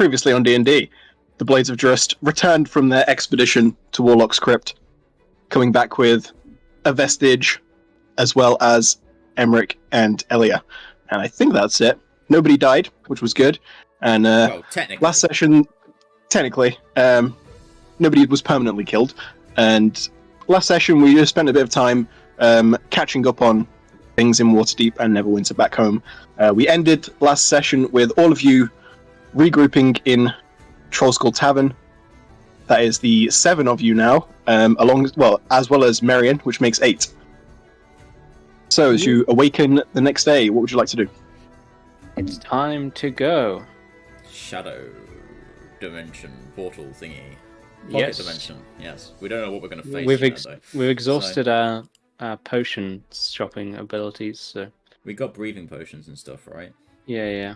Previously on D&D, the Blades of Drrust returned from their expedition to Warlock's Crypt, coming back with a vestige, as well as Emmerich and Elia. And I think that's it. Nobody died, which was good. And technically. last session, technically, nobody was permanently killed. And last session, we just spent a bit of time catching up on things in Waterdeep and Neverwinter back home. We ended last session with all of you regrouping in Trollskull Tavern. That is the 7 of you now, as well as Marion, which makes 8. So, as you awaken the next day, what would you like to do? It's time to go. Shadow dimension portal thingy. Pocket Yes. dimension. Yes. We don't know what we're going to face. We've exhausted our potion shopping abilities, so We got breathing potions and stuff, right? yeah.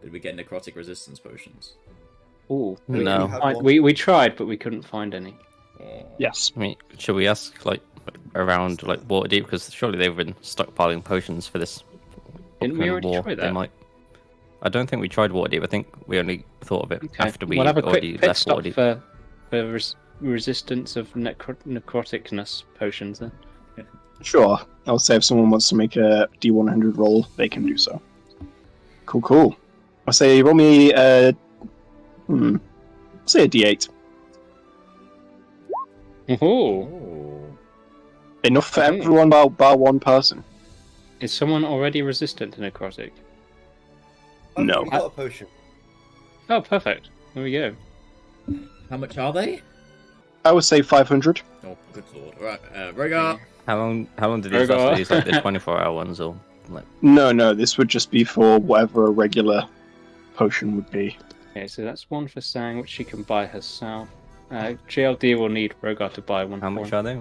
Did we get necrotic resistance potions? Ooh, No. we tried, but we couldn't find any. Yes. I mean, should we ask around Waterdeep, because surely they've been stockpiling potions for this Didn't we upcoming already war. try They that? might. I don't think we tried Waterdeep. I think we only thought of it after we we'll have a already quick pit left stop Waterdeep. for resistance of necroticness potions. Then Sure. I'll say if someone wants to make a D100 roll, they can do so. Cool. I'll say roll me I'll say a D8. oh, Enough for Okay. everyone bar one person. is someone already resistant to necrotic? No. We got a potion. Oh, perfect. There we go. How much are they? I would say 500. Oh, good lord. Right, Rogar. How long did these There we last? go. Are these like the 24-hour ones or like? No, this would just be for whatever a regular potion would be. Okay, so that's one for Sang, which she can buy herself. GLD will need Rogar to buy one. How for much him. are they?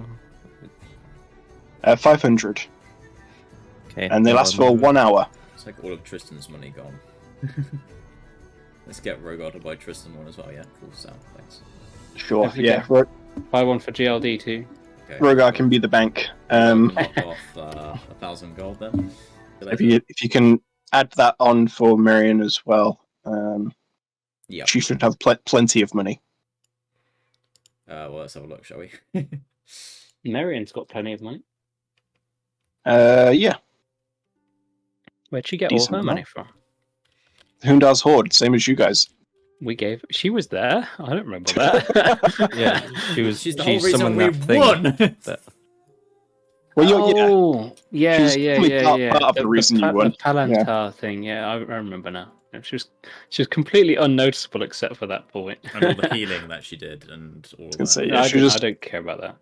500. Okay. And they last for 1 hour. It's like all of Tristan's money gone. Let's get Rogar to buy Tristan one as well, yeah? Cool, Sam, thanks. Sure, If we yeah. Buy one for GLD too. Okay. Rogar can be the bank. Knock off 1,000 gold then. If you can add that on for Marion as well, Yeah. she should have plenty of money. Well, let's have a look, shall we? Marion's got plenty of money. Yeah. Where'd she get Decent all her money amount. from? Hundar's Horde, same as you guys. We gave. She was there. I don't remember that. Yeah, She's the whole reason summoned we that thing won! that- Well, Oh, yeah, She was yeah, probably part of the reason you won. The Palantar thing, yeah, I remember now. She was completely unnoticeable except for that point. And all the healing that she did, and all gonna that. say, No, yeah, I don't care about that.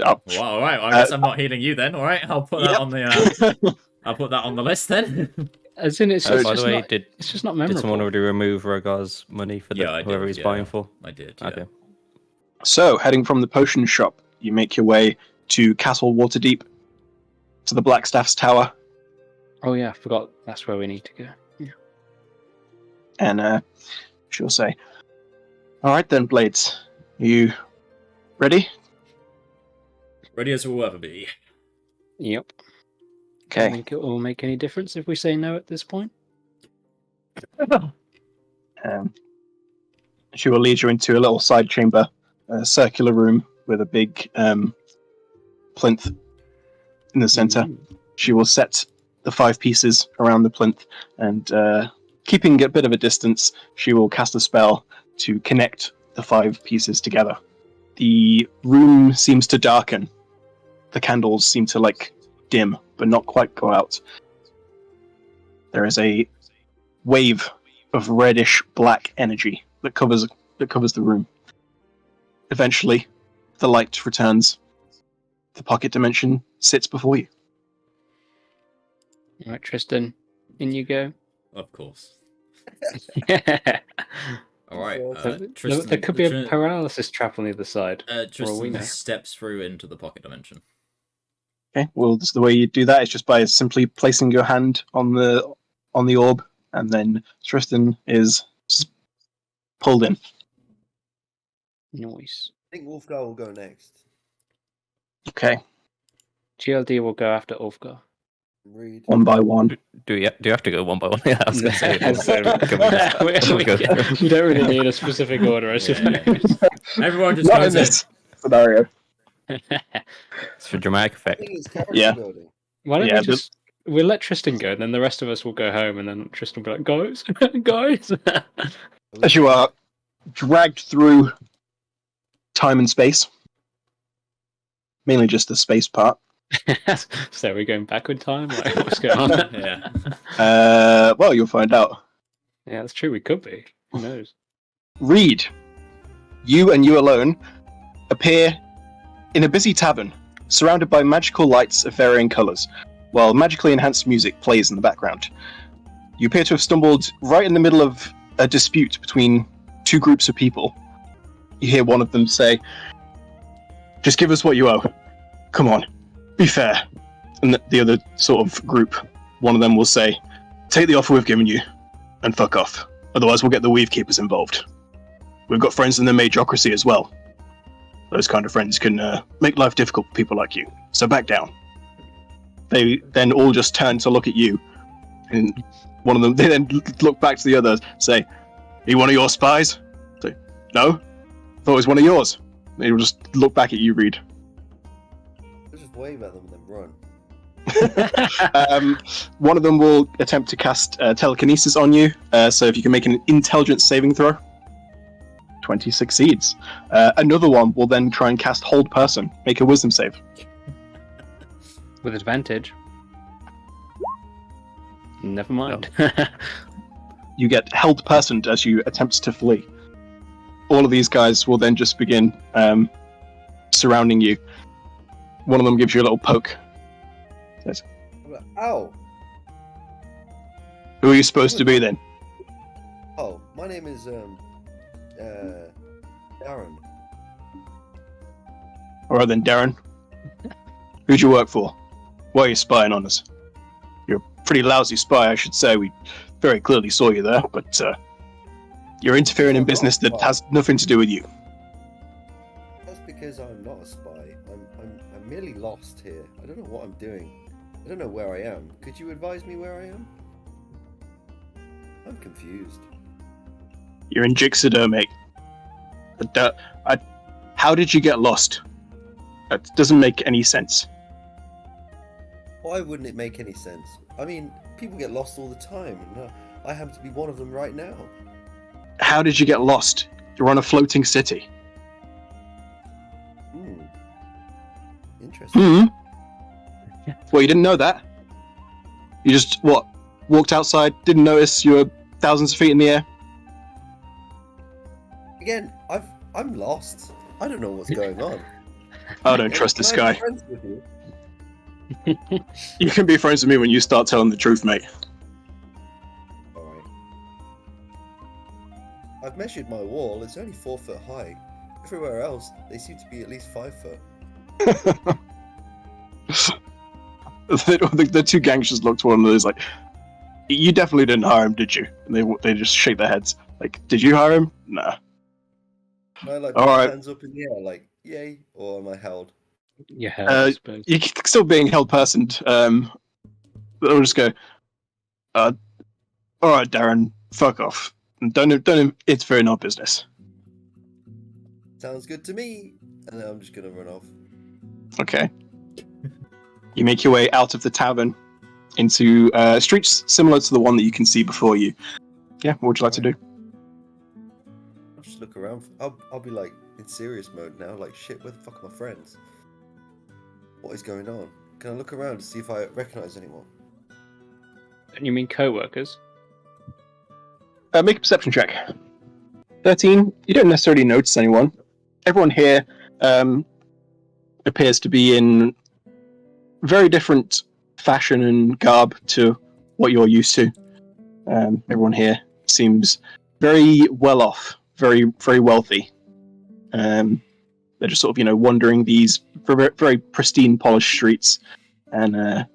Oh, Well, alright, I guess I'm not healing you then, alright? I'll put that Yep. on the I'll put that on the list then. As in, it's by just the way, not, it's just not did memorable. someone already remove Rogar's money for Yeah, I did, whoever he's yeah. buying for? I did, yeah. Okay. So, heading from the potion shop, you make your way to Castle Waterdeep, to the Blackstaff's Tower, Oh yeah, I forgot. That's where we need to go. Yeah. and she'll say, "Alright then, Blades. You ready?" Ready as we'll ever be. Yep. Okay. Think it will make any difference if we say no at this point? She will lead you into a little side chamber, a circular room with a big plinth in the center. She will set the 5 pieces around the plinth, and keeping a bit of a distance, she will cast a spell to connect the 5 pieces together. The room seems to darken. The candles seem to dim, but not quite go out. There is a wave of reddish black energy that covers the room. Eventually, the light returns. The pocket dimension sits before you. All right, Tristan, in you go. Of course. There Alright, Tristan, there could be a paralysis trap on the other side. all we Tristan know. steps through into the pocket dimension. Okay. Well, the way you do that is just by simply placing your hand on the orb, and then Tristan is just pulled in. Nice. I think Wolfgar will go next. Okay. GLD will go after Ulfgar. Read. one by one. Do you have to go one by one? Yeah, I was going to say. We don't really need a specific order, I suppose. Everyone just Not goes in this scenario. It's for dramatic I effect. think it's character Yeah. building. Why don't Yeah, we'll let Tristan go, then the rest of us will go home, and then Tristan will be like, guys, guys. As you are dragged through time and space, mainly just the space part. So we're going back in time? Like, what's going on? Yeah. Well, you'll find out. Yeah, that's true, we could be. Who knows? Reed, you and you alone appear in a busy tavern, surrounded by magical lights of varying colours, while magically enhanced music plays in the background. You appear to have stumbled right in the middle of a dispute between two groups of people. You hear one of them say, "Just give us what you owe. Come on, be fair." And the other sort of group, one of them will say, "Take the offer we've given you, and fuck off. Otherwise we'll get the Weave Keepers involved. We've got friends in the Majocracy as well. Those kind of friends can make life difficult for people like you. So back down." They then all just turn to look at you, and one of them, they then look back to the others, say, "He one of your spies?" Say, "No, thought it was one of yours." They will just look back at you, Reed. Let's just wave at them and then run. One of them will attempt to cast telekinesis on you, so if you can make an intelligence saving throw, 20 succeeds. Another one will then try and cast Hold Person, make a wisdom save. With advantage. Never mind. You get held personed as you attempt to flee. All of these guys will then just begin surrounding you. One of them gives you a little poke. Says, Ow! "Who are you supposed to be then?" Oh, my name is Darren. Alright then, Darren. Who'd you work for? Why are you spying on us? You're a pretty lousy spy, I should say. We very clearly saw you there, but you're interfering in business that has nothing to do with you. That's because I'm not a spy. I'm merely lost here. I don't know what I'm doing. I don't know where I am. Could you advise me where I am? I'm confused. You're in Jixidor, mate. How did you get lost? That doesn't make any sense. Why wouldn't it make any sense? I mean, people get lost all the time, and I happen to be one of them right now. How did you get lost? You're on a floating city. Interesting. Well, you didn't know that? You just, walked outside, didn't notice you were thousands of feet in the air? Again, I'm lost. I don't know what's going on. I don't trust this Can I be guy. friends with you? You can be friends with me when you start telling the truth, mate. Alright. I've measured my wall. It's only 4 foot high. Everywhere else, they seem to be at least 5 foot. The two gangsters looked at one another like, "You definitely didn't hire him, did you?" And they just shake their heads. Like, "Did you hire him?" Nah. Am I like All put my right. hands up in the air, like yay, or am I held? Yeah, I suppose. You're still being held personed. But I'll just go, "Alright, Darren, fuck off. And don't interfere in our business." Sounds good to me. And then I'm just gonna run off. Okay. You make your way out of the tavern into streets similar to the one that you can see before you. Yeah, what would you like to do? I'll just look around. I'll be like in serious mode now. Like shit, where the fuck are my friends? What is going on? Can I look around to see if I recognize anyone? You mean co-workers? Make a perception check. 13. You don't necessarily notice anyone. Everyone here appears to be in very different fashion and garb to what you're used to. Everyone here seems very well off, very, very wealthy. They're just sort of, wandering these very, very pristine, polished streets. And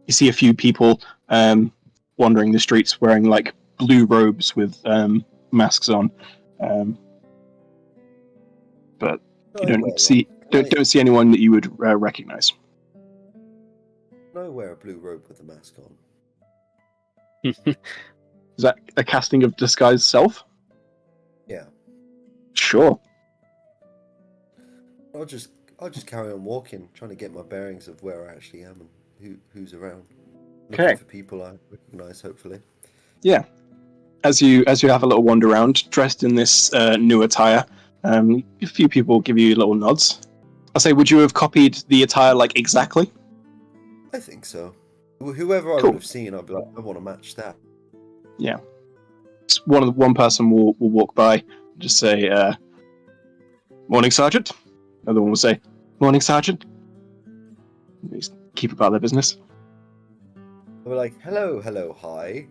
you see a few people wandering the streets wearing, like, blue robes with masks on. But you don't see anyone that you would recognize. Can I wear a blue robe with a mask on? Is that a casting of disguise self? Yeah. Sure. I'll just carry on walking, trying to get my bearings of where I actually am and who's around. Looking Okay. for people I recognise, hopefully. Yeah. As you have a little wander around, dressed in this new attire, a few people give you little nods. I'll say, would you have copied the attire like exactly? I think so. Whoever I Cool. would have seen, I'd be like, I want to match that. Yeah. One person will walk by, just say, "Morning, Sergeant." Another one will say, "Morning, Sergeant." Just keep about their business. I'll be like, hello, hi.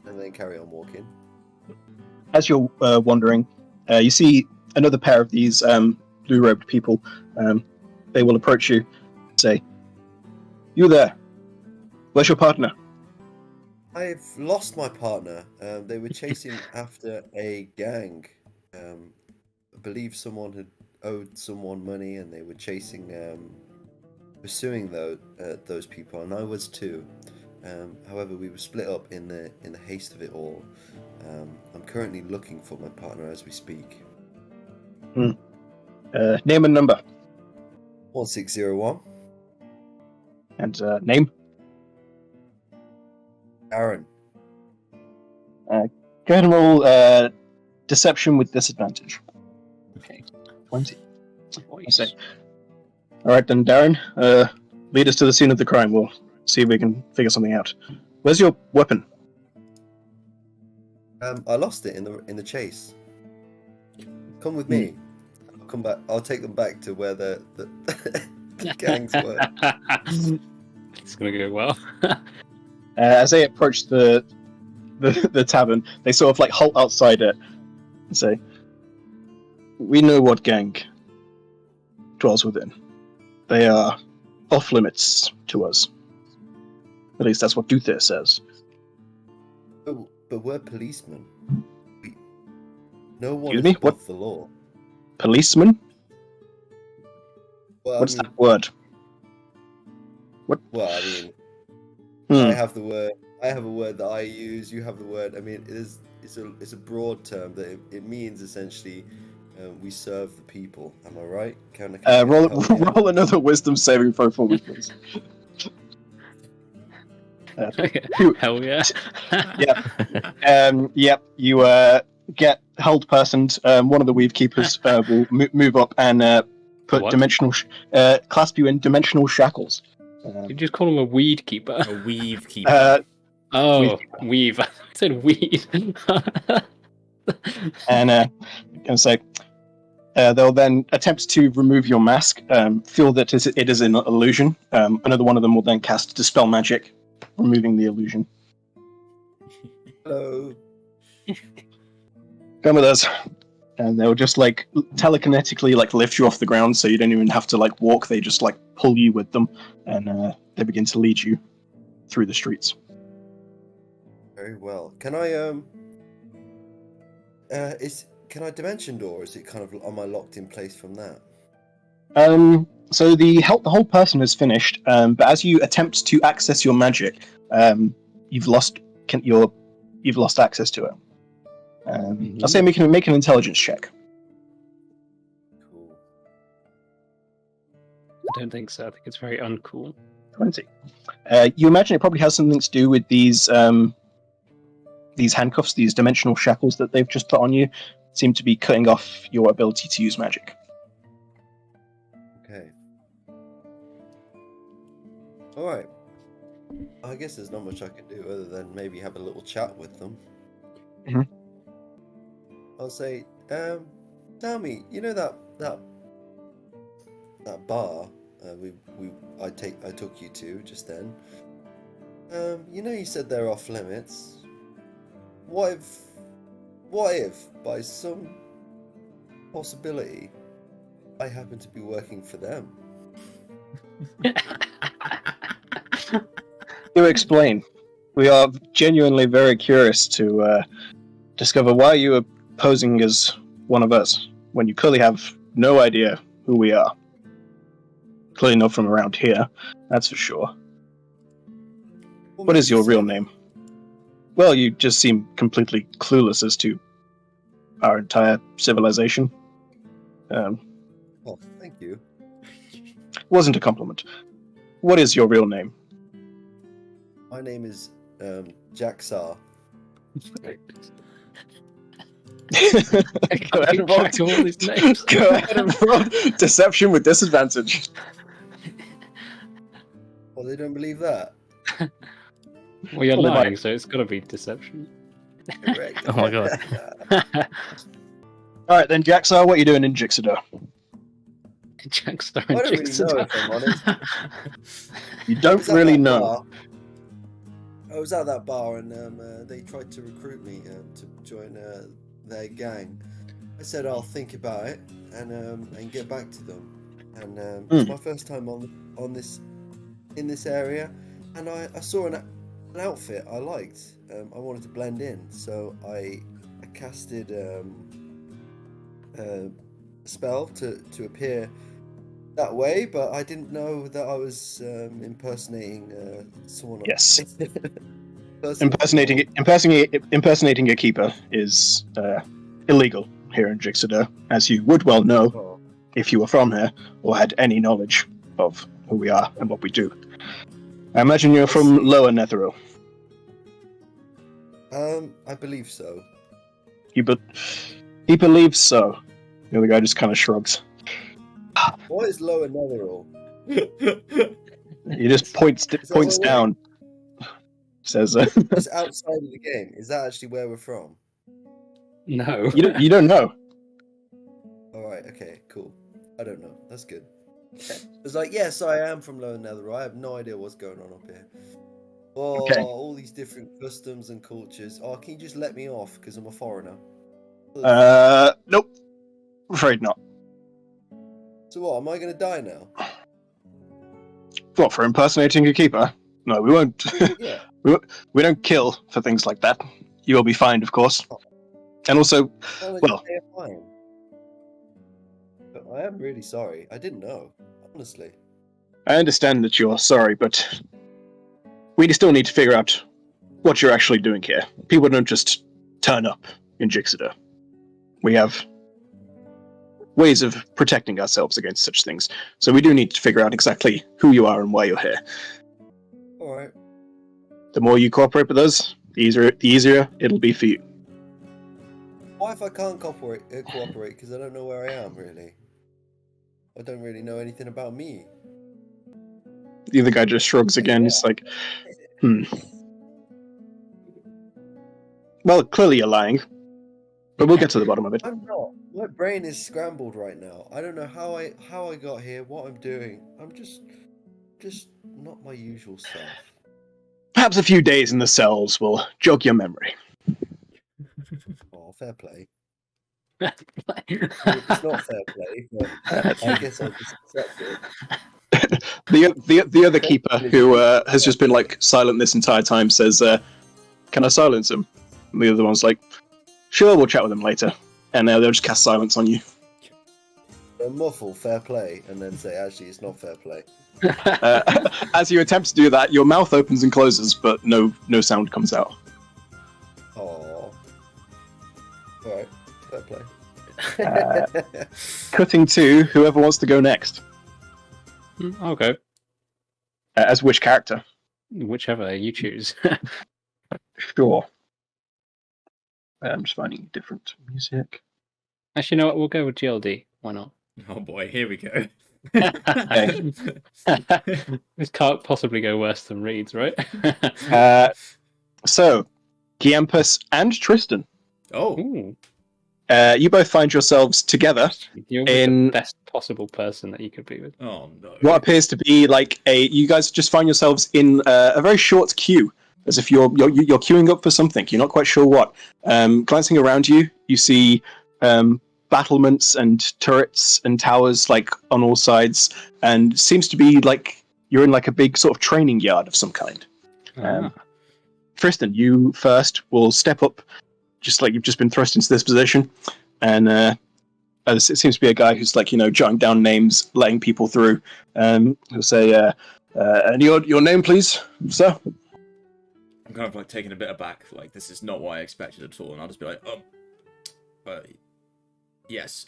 And then carry on walking. As you're wandering, you see another pair of these blue-robed people. They will approach you, say, "You there? Where's your partner?" I've lost my partner. They were chasing after a gang. I believe someone had owed someone money, and they were pursuing those people, and I was too. However, we were split up in the haste of it all. I'm currently looking for my partner as we speak. Name and number. 1601. And name. Aaron. Go ahead and roll deception with disadvantage. Okay. 20. I say. All right then, Darren. Lead us to the scene of the crime. We'll see if we can figure something out. Where's your weapon? I lost it in the chase. Come with me. I'll come back. I'll take them back to where the gangs were. It's gonna go well. As they approach the tavern, they sort of like halt outside it and say, "We know what gang dwells within. They are off limits to us. At least that's what Duther says." But we're policemen. No one Excuse is me? above What? the law. Policeman? Well, What's that word? What? Well, I mean, Hmm. I have the word. I have a word that I use. You have the word. I mean, it's a broad term that it means essentially we serve the people. Am I right? Can I Roll another wisdom saving throw for me, please. Hell yeah. Yep. You get held personed. One of the weave keepers will move up and put What? clasp you in dimensional shackles. You just call him a weed keeper. A weave keeper. Oh, weave. I said weed. And say they'll then attempt to remove your mask. Feel that it is an illusion. Another one of them will then cast dispel magic, removing the illusion. Hello. Come with us. And they'll just like telekinetically like lift you off the ground, so you don't even have to like walk. They just like pull you with them, and they begin to lead you through the streets. Very well. Can I can I dimension door? Or is it kind of am I locked in place from that? So the whole person is finished, but as you attempt to access your magic, you've lost access to it. I'll say make an intelligence check. Cool. I don't think so. I think it's very uncool. 20. You imagine it probably has something to do with these handcuffs, these dimensional shackles that they've just put on you, seem to be cutting off your ability to use magic. Okay. All right. I guess there's not much I can do other than maybe have a little chat with them. Mhm. I'll say, tell me, you know that bar I took you to just then. You know you said they're off limits. What if by some possibility I happen to be working for them? Do explain. We are genuinely very curious to discover why you are posing as one of us when you clearly have no idea who we are. Clearly not from around here, that's for sure. What What made is you your say real that? name? Well, you just seem completely clueless as to our entire civilization. Oh, thank you. Wasn't a compliment. What is your real name? My name is Jack Sar. Go ahead and roll. Track of all these names. Go ahead and roll deception with disadvantage. Well, they don't believe that. Well, you're Well, they lying, might. so it's got to be deception. Correct. Oh my god. All right, then, Jaxar, what are you doing in Jixidor? Jackstar I and don't really Jigsaw. know, if I'm honest. You I don't was at really that know. bar. I was at that bar and they tried to recruit me to join their gang. I said I'll think about it and get back to them. And it's my first time on this in this area, and I saw an outfit I liked. I wanted to blend in, so I casted a spell to appear that way, but I didn't know that I was impersonating someone. Yes. Person- Impersonating a keeper is illegal here in Jixidor, as you would well know Oh. if you were from here or had any knowledge of who we are and what we do. I imagine you're from Lower Netheril. I believe so. He believes so. The other guy just kind of shrugs. What is Lower Netheril? He just points that points where down. Says, Just outside of the game. Is that actually where we're from? No. you don't know. Alright, okay, cool. I don't know. That's good. It's like, yes, I am from Lower Netheril. I have no idea what's going on up here. Oh, Okay. all these different customs and cultures. Oh, can you just let me off because I'm a foreigner? Nope. Afraid not. So what? Am I going to die now? What, for impersonating a keeper? No, we won't. Yeah. We don't kill for things like that. You will be fined, of course. And also, Why don't I well, just pay a fine? But I am really sorry. I didn't know. Honestly. I understand that you're sorry, but we still need to figure out what you're actually doing here. People don't just turn up in Jixidor. We have ways of protecting ourselves against such things. So we do need to figure out exactly who you are and why you're here. Alright. The more you cooperate with us, the easier it'll be for you. What if I can't cooperate because I don't know where I am, really? I don't really know anything about me. The other guy just shrugs again. He's like, Well, clearly you're lying. But we'll get to the bottom of it. I'm not. My brain is scrambled right now. I don't know how I got here, what I'm doing. I'm just not my usual self. Perhaps a few days in the cells will jog your memory. Oh, fair play. It's not fair play, but I guess I'll just accept it. The other keeper, who has just been like silent this entire time, says, "Can I silence him?" And the other one's like, "Sure, we'll chat with him later." And they'll just cast silence on you. Muffle fair play, and then say, actually, it's not fair play. As you attempt to do that, your mouth opens and closes, but no sound comes out. Oh. Alright, fair play. Cutting to whoever wants to go next. I'll go. As which character? Whichever you choose. Sure. I'm just finding different music. Actually, you know what? We'll go with GLD. Why not? Oh boy, here we go. This can't possibly go worse than Reed's, right? So, Giampus and Tristan, Oh, Ooh, you both find yourselves together you're in the best possible person that you could be with. oh no. what appears to be like you guys just find yourselves in a very short queue, as if you're queuing up for something. You're not quite sure what. Glancing around you, you see battlements and turrets and towers like on all sides, and seems to be like you're in like a big sort of training yard of some kind. Tristan, you first will step up, just like you've just been thrust into this position, and it seems to be a guy who's like, jotting down names, letting people through. He'll say, "And your name, please, sir." I'm kind of like taken a bit aback. Like, this is not what I expected at all. And I'll just be like, yes,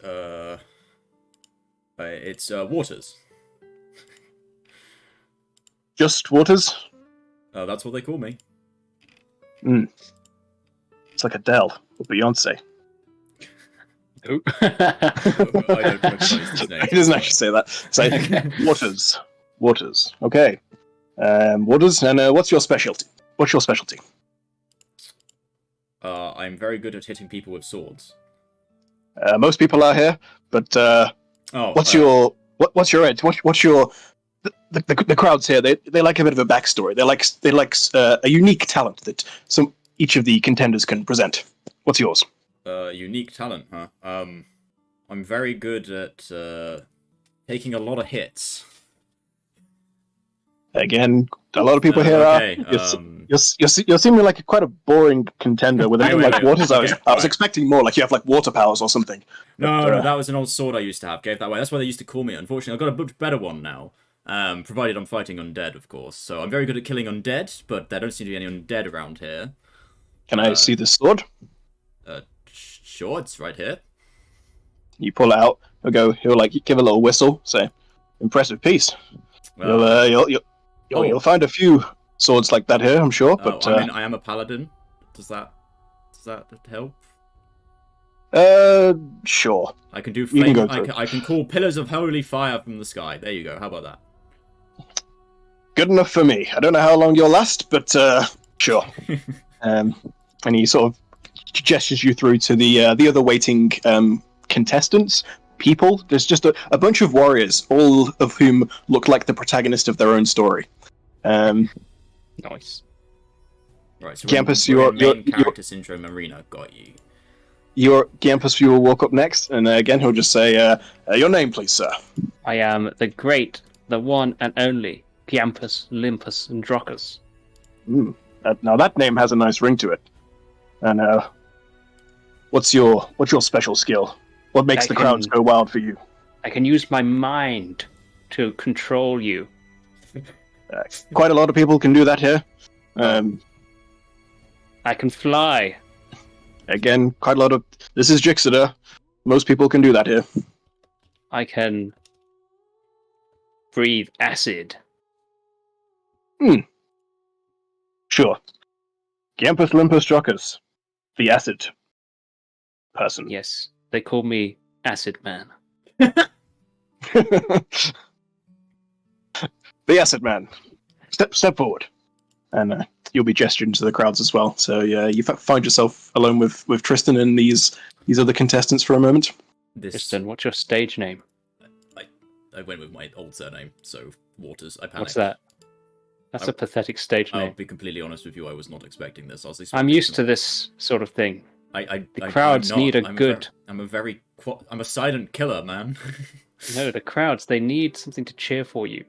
it's Waters. Just Waters. That's what they call me. It's like Adele or Beyonce. Oh. I don't recognize his name. He doesn't actually say that. Say Okay. Waters. Okay. Waters, and what's your specialty? I'm very good at hitting people with swords. Most people are here, but what's your edge? What's your the crowds here? They like a bit of a backstory. They like a unique talent that each of the contenders can present. What's yours? Unique talent, huh? I'm very good at taking a lot of hits. Again, a lot of people here okay, you're seeming like quite a boring contender with a name like Waters. I was right. expecting more, like you have like water powers or something. No, that was an old sword I used to have. Gave that away. That's why they used to call me. Unfortunately, I've got a much better one now. Provided I'm fighting undead, of course. So I'm very good at killing undead, but there don't seem to be any undead around here. Can I see the sword? Sure, it's right here. You pull it out. He'll like give a little whistle. Say, "Impressive piece." You'll find a few swords like that here, I'm sure. But I am a paladin. Does that help? Sure. I can do You flame. can go I can call pillars of holy fire from the sky. There you go. How about that? Good enough for me. I don't know how long you'll last, but sure. And he sort of gestures you through to the other waiting contestants. People. There's just a bunch of warriors, all of whom look like the protagonist of their own story. Nice. Right, so Campus, we're in your main character syndrome arena. Got you. Your Campus, you will walk up next, and again he'll just say, "Your name, please, sir." I am the great, the one and only Piampus Limpus and Drrust. Now that name has a nice ring to it. And what's your special skill? What makes the crowds go wild for you? I can use my mind to control you. Quite a lot of people can do that here. I can fly. Again, quite a lot of... This is Jixter. Most people can do that here. I can breathe acid. Sure. Campus Limpus Drrust, the acid person. Yes, they call me Acid Man. The acid man. Step forward. And you'll be gesturing to the crowds as well. So yeah, you find yourself alone with Tristan and these other contestants for a moment. Tristan, what's your stage name? I went with my old surname, so Waters. I panicked. What's that? That's a pathetic stage I'll name. be completely honest with you. I was not expecting this. I'm used to this sort of thing. The crowds need a good... I'm a silent killer, man. No, the crowds, they need something to cheer for you.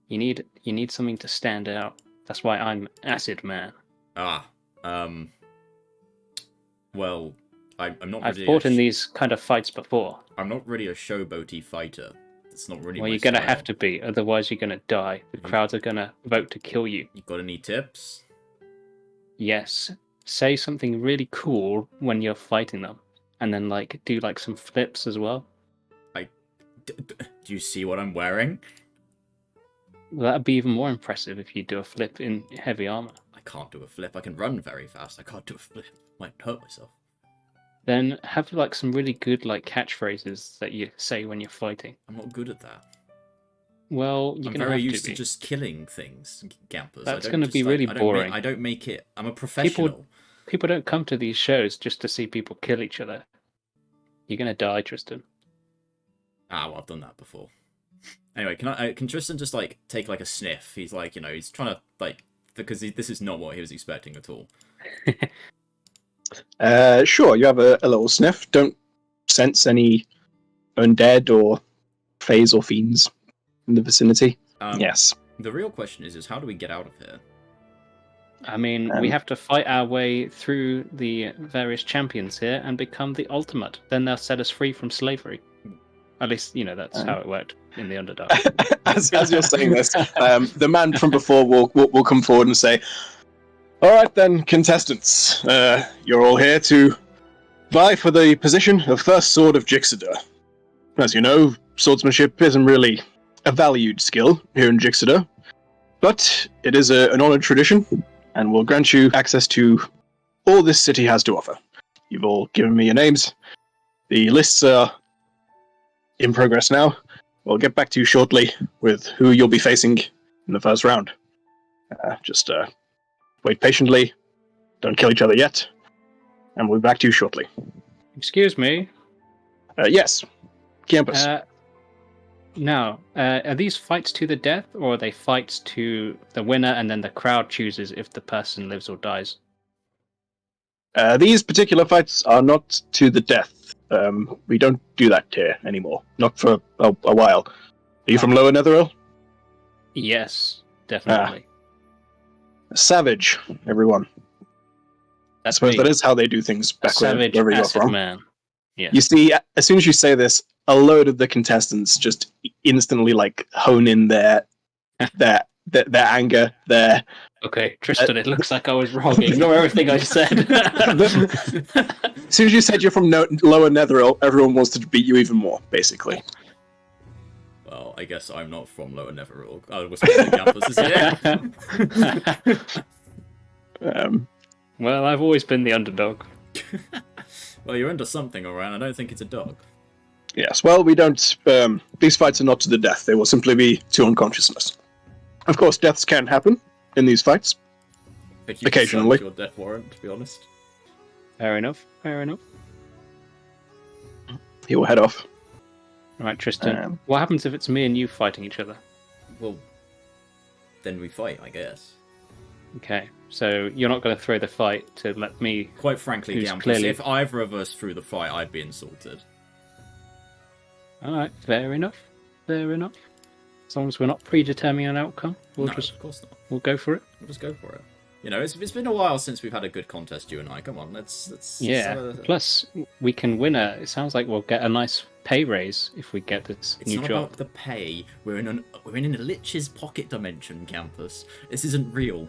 You need something to stand out. That's why I'm Acid Man. Well, I'm not. I've fought in these kind of fights before. I'm not really a showboaty fighter. It's not really. Well, my you're gonna style. have to be, otherwise you're gonna die. The crowds are gonna vote to kill you. You got any tips? Yes. Say something really cool when you're fighting them, and then do some flips as well. Do you see what I'm wearing? Well, that'd be even more impressive if you do a flip in heavy armor. I can't do a flip. I can run very fast. I can't do a flip. Might hurt myself. Then have some really good catchphrases that you say when you're fighting. I'm not good at that. Well, I'm very used to just killing things, Gampers. That's going to be really boring. I don't make it. I'm a professional. People don't come to these shows just to see people kill each other. You're going to die, Tristan. Well, I've done that before. Anyway, can Tristan just take a sniff? He's he's trying to because this is not what he was expecting at all. Sure, you have a little sniff. Don't sense any undead or fays or fiends in the vicinity. Yes. The real question is how do we get out of here? I mean, we have to fight our way through the various champions here and become the ultimate. Then they'll set us free from slavery. At least, that's how it worked in the Underdark. as you're saying this, the man from before will come forward and say, "All right then, contestants, you're all here to vie for the position of First Sword of Jixidar. As you know, swordsmanship isn't really a valued skill here in Jixidar, but it is an honoured tradition, and will grant you access to all this city has to offer. You've all given me your names. The lists are in progress now. We'll get back to you shortly with who you'll be facing in the first round. Just wait patiently. Don't kill each other yet. And we'll be back to you shortly." Excuse me. Yes. Campus. Now, are these fights to the death, or are they fights to the winner and then the crowd chooses if the person lives or dies? These particular fights are not to the death. We don't do that here anymore. Not for a while. Are you from Lower Netheril? Yes, definitely. Savage, everyone. I suppose that is how they do things back wherever you're from. Man. Yeah. You see, as soon as you say this, a load of the contestants just instantly hone in their anger, their... Okay, Tristan, it looks like I was wrong. Ignore everything I said. As soon as you said you're from Lower Netheril, everyone wants to beat you even more, basically. Well, I guess I'm not from Lower Netheril. I was thinking Campus is here. Well, I've always been the underdog. Well, you're into something, alright. I don't think it's a dog. Yes, well, we don't... these fights are not to the death. They will simply be to unconsciousness. Of course, deaths can happen in these fights. Occasionally. Your death warrant, to be honest. Fair enough. Fair enough. He will head off. All right, Tristan. What happens if it's me and you fighting each other? Well, then we fight, I guess. Okay, so you're not going to throw the fight to let me... Quite frankly, Gampus, if either of us threw the fight, I'd be insulted. Alright, fair enough. Fair enough. As long as we're not predetermining an outcome, No, of course not. We'll go for it. We'll just go for it. It's been a while since we've had a good contest, you and I. Come on, let's Yeah. Plus, we can win it sounds like we'll get a nice pay raise if we get this new job. It's not about the pay. We're in a Lich's pocket dimension, Campus. This isn't real.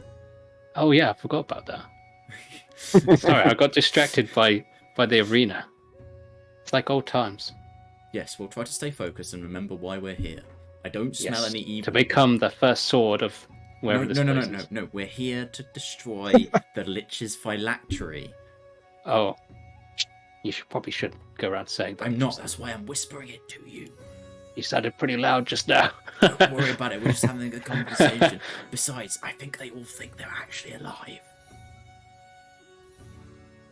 Oh yeah, I forgot about that. Sorry, I got distracted by the arena. It's like old times. Yes, we'll try to stay focused and remember why we're here. I don't smell any evil. To become the first sword of wherever this place is. No. We're here to destroy the Lich's phylactery. Oh. You probably should go around saying that. I'm not, that's why I'm whispering it to you. You sounded pretty loud just now. Don't worry about it, we're just having a conversation. Besides, I think they all think they're actually alive.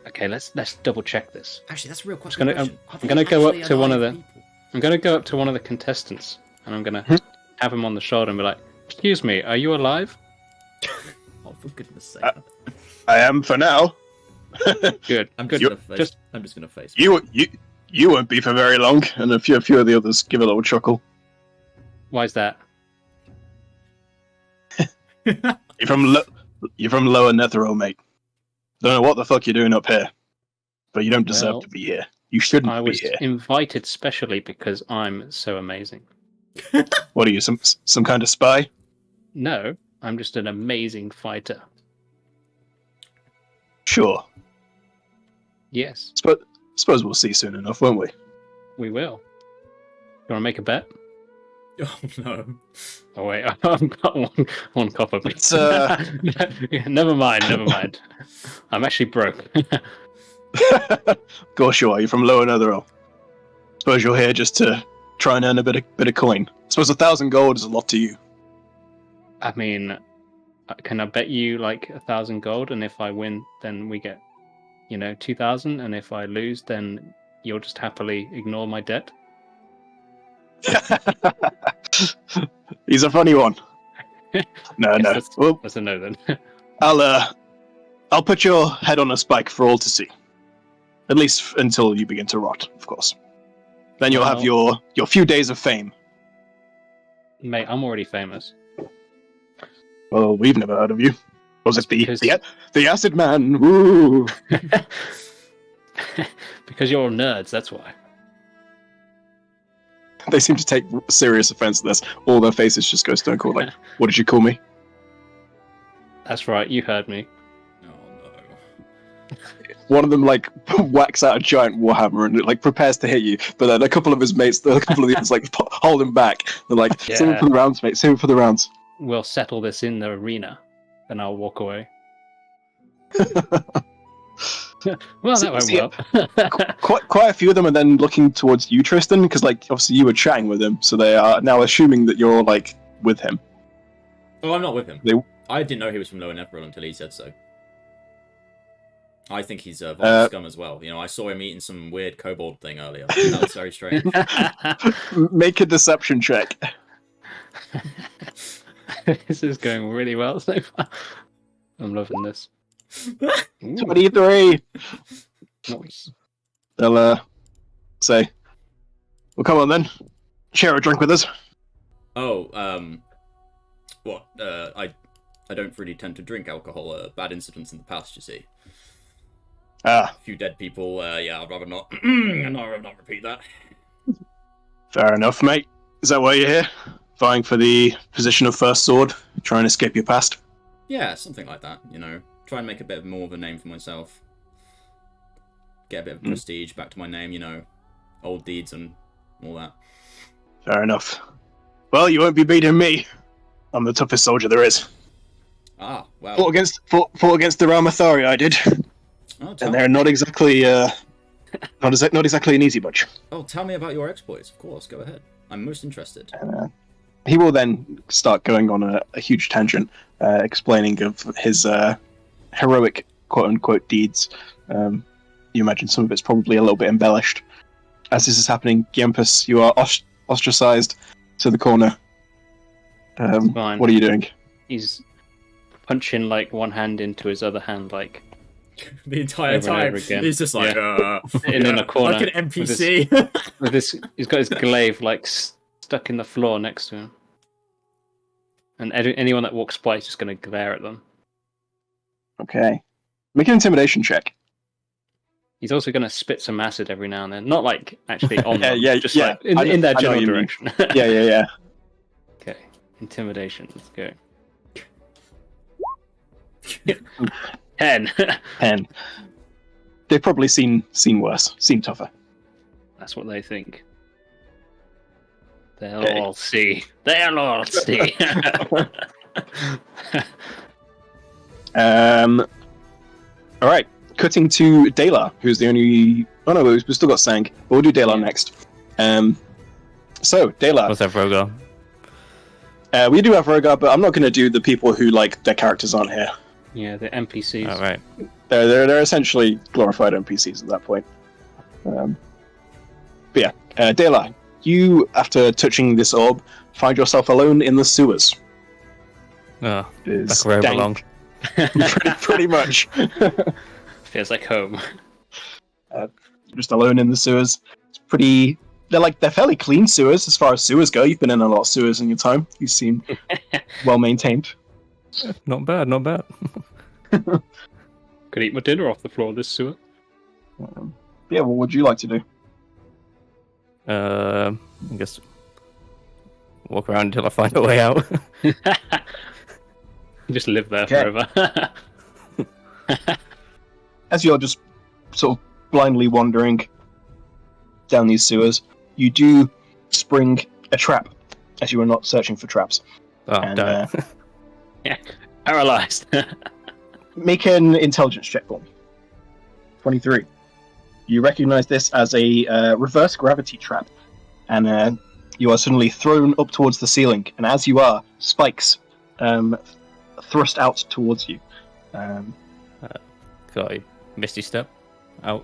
Okay, let's double check this. Actually, that's a real question. I'm gonna go up to one of the... I'm gonna go up to one of the contestants and I'm gonna have him on the shoulder and be like, "Excuse me, are you alive?" Oh, for goodness sake. I am for now. Good. I'm just gonna face You won't be for very long, and a few of the others give a little chuckle. Why is that? You're from Lower Netheril, mate. Don't know what the fuck you're doing up here, but you don't deserve to be here. You shouldn't be here. I was invited specially because I'm so amazing. What are you, some kind of spy? No, I'm just an amazing fighter. Sure. Yes. Suppose we'll see soon enough, won't we? We will. You want to make a bet? Oh no. Oh wait, I've got one copper. It's Never mind. I'm actually broke. Of course you are. You're from Lower Netheril. Suppose you're here just to try and earn a bit of coin. Suppose 1,000 gold is a lot to you. I mean, can I bet you like 1,000 gold, and if I win, then we get, 2,000, and if I lose, then you'll just happily ignore my debt? He's a funny one. No. That's a no then. I'll put your head on a spike for all to see. At least until you begin to rot, of course. Then you'll have your few days of fame. Mate, I'm already famous. Well, we've never heard of you. Was it because- the acid man? Woo! Because you're all nerds, that's why. They seem to take serious offense to this. All their faces just go stone cold. Like, what did you call me? That's right, you heard me. Oh no. One of them like whacks out a giant warhammer and like prepares to hit you, but then a couple of his mates, a couple of the others, like hold him back. They're like, "Save him Yeah. for the rounds, mate. Save him for the rounds." We'll settle this in the arena, then I'll walk away. Well, that went See, well. Quite a few of them are then looking towards you, Tristan, because like obviously you were chatting with him, so they are now assuming that you're like with him. Oh, I'm not with him. They- I didn't know he was from Lower Netheril until he said so. I think he's a vile scum as well. You know, I saw him eating some weird kobold thing earlier. That was very strange. Make a deception check. This is going really well so far. I'm loving this. Ooh, 23. nice. They'll say, "Well, come on then, share a drink with us." Oh, what? I don't really tend to drink alcohol. Bad incidents in the past, you see. Ah, A few dead people. Yeah, I'd rather not. I'd rather not repeat that. fair enough, mate. Is that why you're here? Vying for the position of first sword, trying to escape your past? Yeah, something like that. You know, try and make a bit more of a name for myself. Get a bit of prestige back to my name. You know, old deeds and all that. Fair enough. Well, you won't be beating me. I'm the toughest soldier there is. Ah, wow. Fought against the Ramathari, I did, Oh, and they're not exactly not exactly an easy bunch. tell me about your exploits. Of course, go ahead. I'm most interested. He will then start going on a huge tangent, explaining of his heroic quote-unquote deeds. You imagine some of it's probably a little bit embellished. As this is happening, Giampus, you are ostracized to the corner. Fine. What are you doing? He's punching like one hand into his other hand, like The entire Over and time, over again. he's just like, sitting in a corner like an NPC. with this. He's got his glaive like stuck in the floor next to him, and anyone that walks by is just going to glare at them. Okay. Make an intimidation check. He's also going to spit some acid every now and then, not like actually on them, Yeah, just yeah. like in I know their what general you mean. direction. Yeah. Okay, intimidation. Let's go. 10. 10. They've probably seen worse, seen tougher. That's what they think. Okay. They'll all see. They'll all see. All right. Cutting to Dalar, who's the only. Oh no, we've still got Sang, but we'll do Dalar next. So Dalar, What's that, Vrogar? we do have Rogar, but I'm not going to do the people who like their characters aren't here. Yeah, the NPCs. All right. They're essentially glorified NPCs at that point. But yeah, Dalar, you after touching this orb find yourself alone in the sewers. Oh, It is back where I dank. belong. pretty much. Feels like home. Just alone in the sewers. It's pretty. They're fairly clean sewers as far as sewers go. You've been in a lot of sewers in your time. You seem well maintained. Not bad, not bad. Could eat my dinner off the floor of this sewer. Yeah, what would you like to do? I guess walk around until I find a way out. Just live there Okay. forever. As you're just sort of blindly wandering down these sewers, you do spring a trap, as you were not searching for traps. Oh, And, damn it. Yeah, paralyzed. Make an intelligence check for me. 23. You recognize this as a reverse gravity trap, and you are suddenly thrown up towards the ceiling, and as you are, spikes thrust out towards you. Got a misty step out.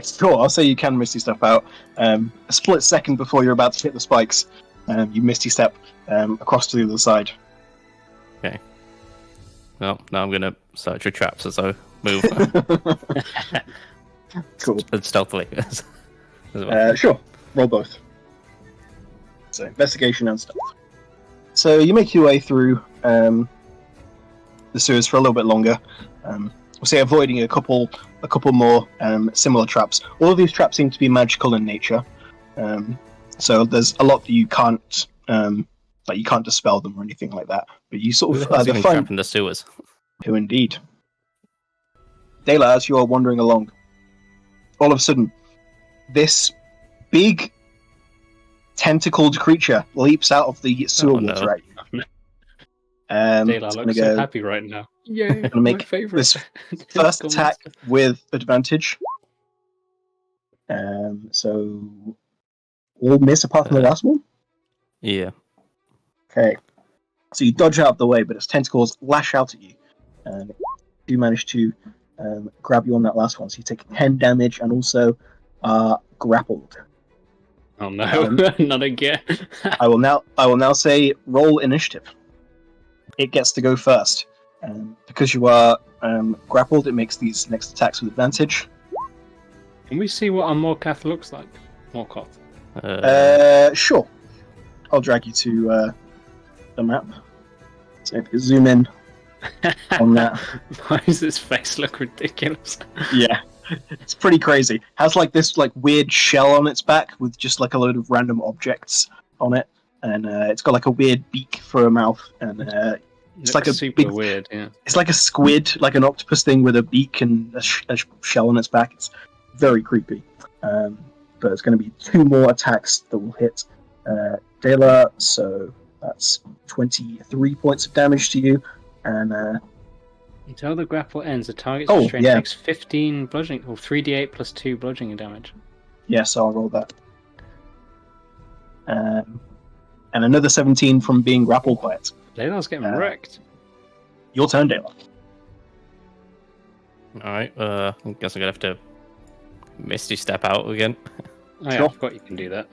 Sure, I'll say you can misty step out. A split second before you're about to hit the spikes, you misty step across to the other side. Well, now I'm gonna search for traps as I move Cool. stealthily. as well. Sure, roll both. So, investigation and stealth. So, you make your way through the sewers for a little bit longer. We'll say avoiding a couple more similar traps. All of these traps seem to be magical in nature, so there's a lot that you can't you can't dispel them or anything like that. But you sort of Who's the getting fun. trapped in the sewers? Who indeed? Dayla, as you are wandering along, all of a sudden, this big tentacled creature leaps out of the sewer water at you. Dayla looks so happy right now. Yay, gonna make my favorite. this first attack with advantage. So all miss apart from the last one. Yeah. Okay. So you dodge out of the way, but its tentacles lash out at you, and you manage to grab you on that last one. So you take 10 damage and also grappled. Oh no, not again. I will now say roll initiative. It gets to go first. Because you are grappled, it makes these next attacks with advantage. Can we see what our Morkath looks like? Morkoth. Sure. I'll drag you to the map. So if you zoom in on that. Why does his face look ridiculous? Yeah. It's pretty crazy. Has like this like weird shell on its back with just like a load of random objects on it, and it's got like a weird beak for a mouth, and it's like a super big, weird. Yeah, it's like a squid, like an octopus thing with a beak and a shell on its back. It's very creepy. But it's going to be 2 more attacks that will hit Dayla, so that's 23 points of damage to you, and until the grapple ends, the target's Oh, restraint yeah. takes 15 bludgeoning, or 3d8 plus 2 bludgeoning damage. yeah, so I'll roll that. And another 17 from being grappled by it. Dayla's getting wrecked. Your turn, Dayla. Alright, I guess I'm gonna have to Misty Step out again. Oh yeah, Sure. I forgot you can do that.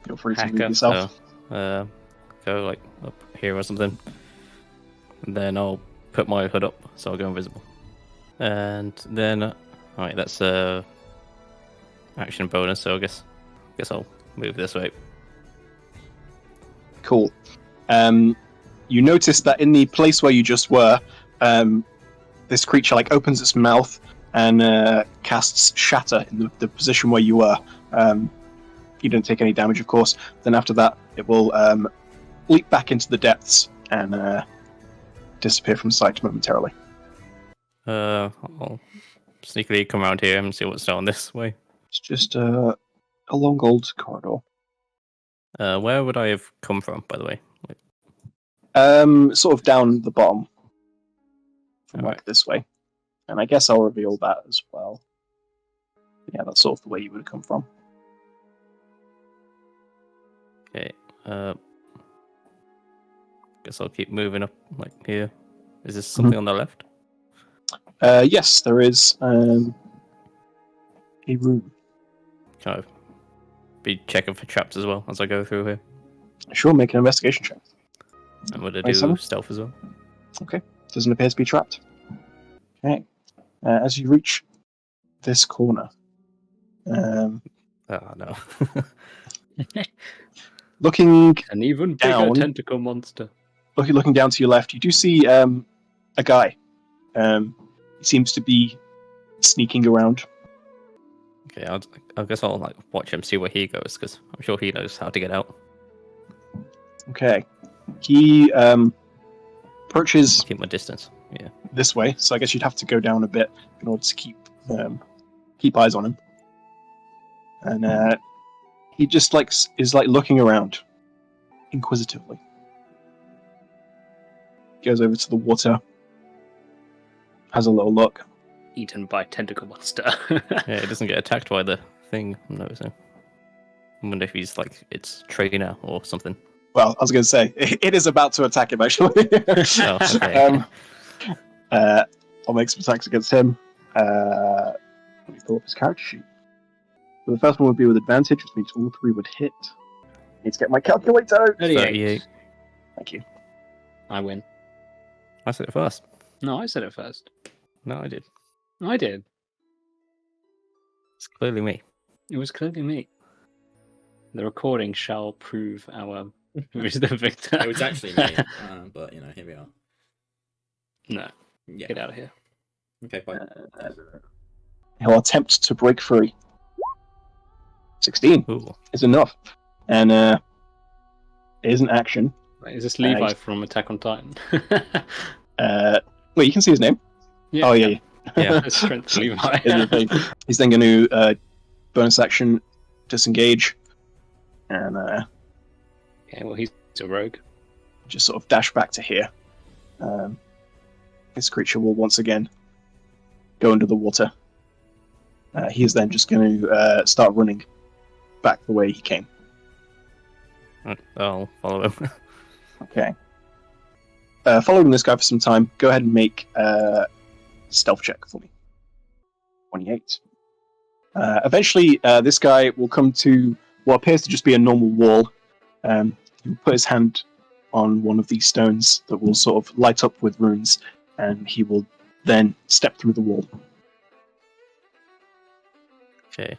Feel free to move Hacker, yourself. So, go like up here or something. And then I'll put my hood up so I'll go invisible. And then, alright, that's action bonus, so I guess I'll move this way. Cool. You notice that in the place where you just were, this creature like opens its mouth and casts Shatter in the position where you were. You don't take any damage, of course. Then after that, it will leap back into the depths and disappear from sight momentarily. I'll sneakily come around here and see what's down this way. It's just a long old corridor. Where would I have come from, by the way? Sort of down the bottom from Alright. like this way. And I guess I'll reveal that as well. Yeah, that's sort of the way you would have come from. Okay. Guess I'll keep moving up like here. Is this something on the left? Yes, there is a room. Can I be checking for traps as well as I go through here? Sure, make an investigation check. And would I Nice, do Simon. stealth as well? Okay, doesn't appear to be trapped. Okay, as you reach this corner, Oh no. looking An even bigger Down. tentacle monster. looking down to your left, you do see a guy. He seems to be sneaking around. Okay, I guess I'll like watch him, see where he goes, because I'm sure he knows how to get out. Okay, he approaches Keep my distance. Yeah. this way, so I guess you'd have to go down a bit in order to keep eyes on him. And he just is looking around inquisitively. Goes over to the water, has a little look. Eaten by tentacle monster. Yeah, it doesn't get attacked by the thing, I'm noticing. I wonder if he's like its trainer or something. Well, I was going to say it is about to attack him actually. Oh, okay. I'll make some attacks against him. Let me pull up his character sheet. So the first one would be with advantage, which means all 3 would hit. Need to get my calculator out. 38. Thank you. I win. I said it first. No, I said it first. No, I did. I did. It's clearly me. It was clearly me. The recording shall prove our who's the victor. It was actually me, but here we are. No, Yeah. get out of here. Okay, fine. He'll attempt to break free. 16 Ooh. is enough. And it is an action. Is this Levi Nice. from Attack on Titan? Wait, you can see his name? Yeah, Oh, yeah. Yeah. Strength Levi. Is the thing. He's then going to bonus action disengage and Yeah, well, he's a rogue. just sort of dash back to here. This creature will once again go under the water. He is then just going to start running back the way he came. I'll follow him. Okay. Following this guy for some time, go ahead and make a stealth check for me. 28. Eventually, this guy will come to what appears to just be a normal wall. He'll put his hand on one of these stones that will sort of light up with runes, and he will then step through the wall. Okay.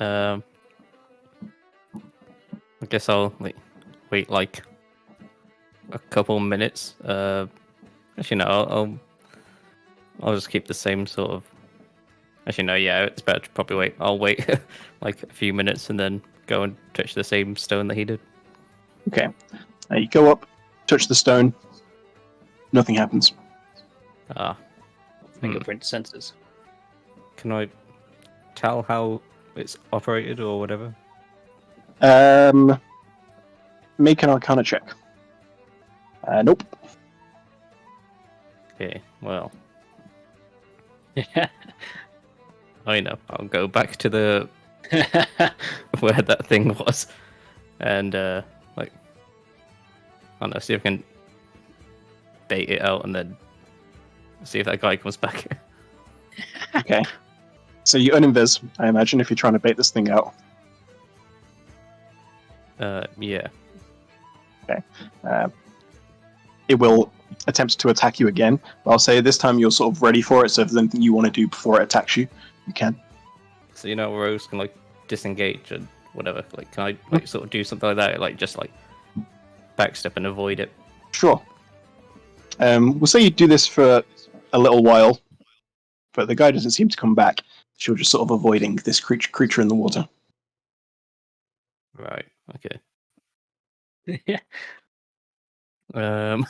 I guess I'll wait like a couple minutes. Actually, no. I'll just keep the same sort of. Actually, no. Yeah, it's better to probably wait. I'll wait like a few minutes and then go and touch the same stone that he did. Okay. You go up, touch the stone. Nothing happens. Ah. Fingerprint sensors. Can I tell how it's operated or whatever? Make an Arcana check. Nope. Okay. Well, Yeah. I know. I'll go back to the where that thing was, and I don't know, see if I can bait it out and then see if that guy comes back. Okay. So you uninvis, I imagine, if you're trying to bait this thing out. Yeah. It will attempt to attack you again. But I'll say this time you're sort of ready for it, so if there's anything you want to do before it attacks you, you can. So Rose can like disengage and whatever. Like, can I like sort of do something like that? Like just like backstep and avoid it. Sure. We'll say you do this for a little while, but the guy doesn't seem to come back. So you're just sort of avoiding this creature in the water. Right. Okay. Yeah. Um.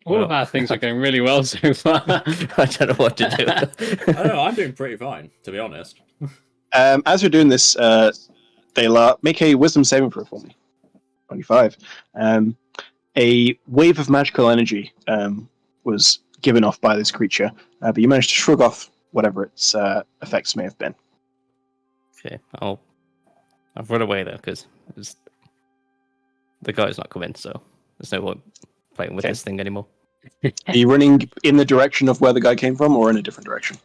All Well. of our things are going really well so far. I don't know what to do. I don't know, I'm doing pretty fine, to be honest. As you're doing this, Dela, make a wisdom saving throw for me. 25. A wave of magical energy was given off by this creature, but you managed to shrug off whatever its effects may have been. Okay. I'll run away though because the guy's not coming, so there's no point playing with Okay. this thing anymore. Are you running in the direction of where the guy came from, or in a different direction?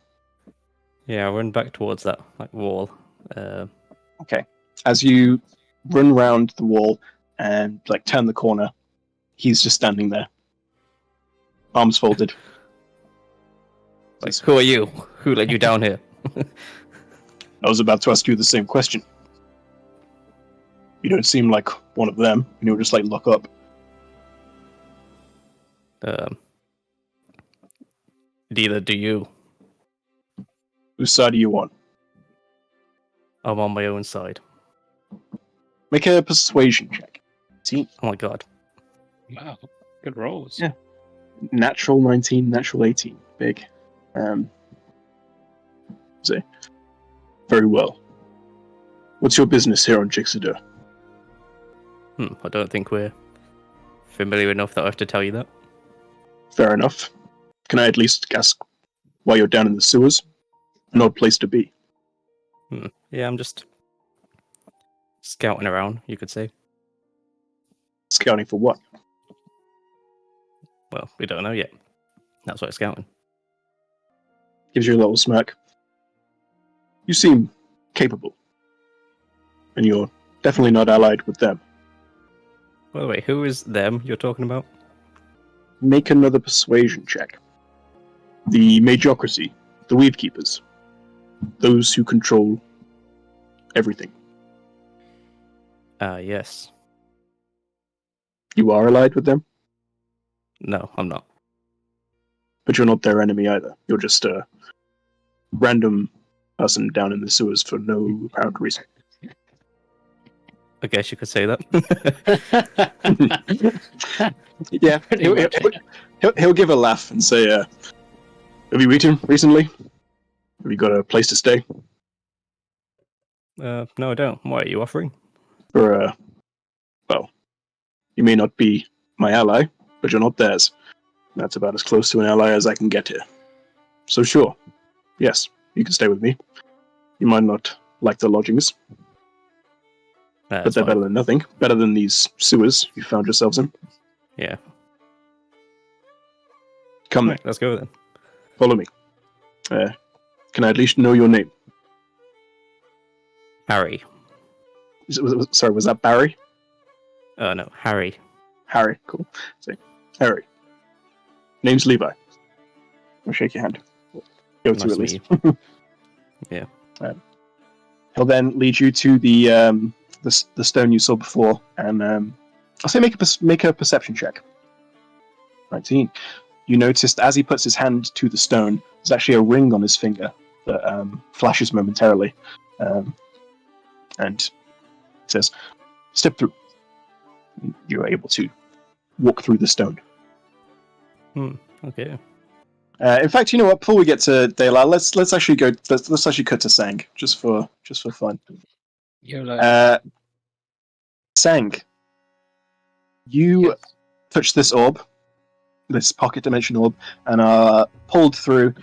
Yeah, I'll run back towards that like wall. Okay. As you run round the wall and like turn the corner, he's just standing there, arms folded. Like, who are you? Who let you down here? I was about to ask you the same question. You don't seem like one of them, and you'll just like look up. Neither do you. Whose side are you on? I'm on my own side. Make a persuasion check. See, Oh my god. Wow. Good rolls. Yeah. natural 19, natural 18. Big. So, very well. What's your business here on Jixidor? I don't think we're familiar enough that I have to tell you that. Fair enough. Can I at least ask why you're down in the sewers? An odd place to be. Yeah, I'm just scouting around, you could say. Scouting for what? Well, we don't know yet. That's why it's scouting. Gives you a little smirk. You seem capable. And you're definitely not allied with them. By the way, who is them you're talking about? Make another persuasion check. The Majocracy, the Weed Keepers. Those who control everything. Yes. You are allied with them? No, I'm not. but you're not their enemy either. You're just a random person down in the sewers for no apparent reason. I guess you could say that. Yeah, he'll give a laugh and say, "Have you eaten recently? Have you got a place to stay?" No, I don't. What are you offering? Well, you may not be my ally, but you're not theirs. That's about as close to an ally as I can get here. So sure, yes, you can stay with me. You might not like the lodgings, but they're better than nothing. Better than these sewers you found yourselves in. Yeah. Come Right, let's go then. follow me. Can I at least know your name? Harry. Sorry, was that Barry? Oh no, Harry. Harry, cool. So, Harry. Name's Levi. I'll shake your hand. Go to Nice at to least. meet you. Yeah. He'll then lead you to the stone you saw before, and I'll say make a perception check. 19. You noticed as he puts his hand to the stone, there's actually a ring on his finger that flashes momentarily, and says, "Step through." You are able to walk through the stone. Okay. In fact, you know what? Before we get to Dayla, let's actually go. Let's actually cut to Sang just for fun. YOLO. Sang, you Yes. touch this orb, this pocket dimension orb, and are pulled through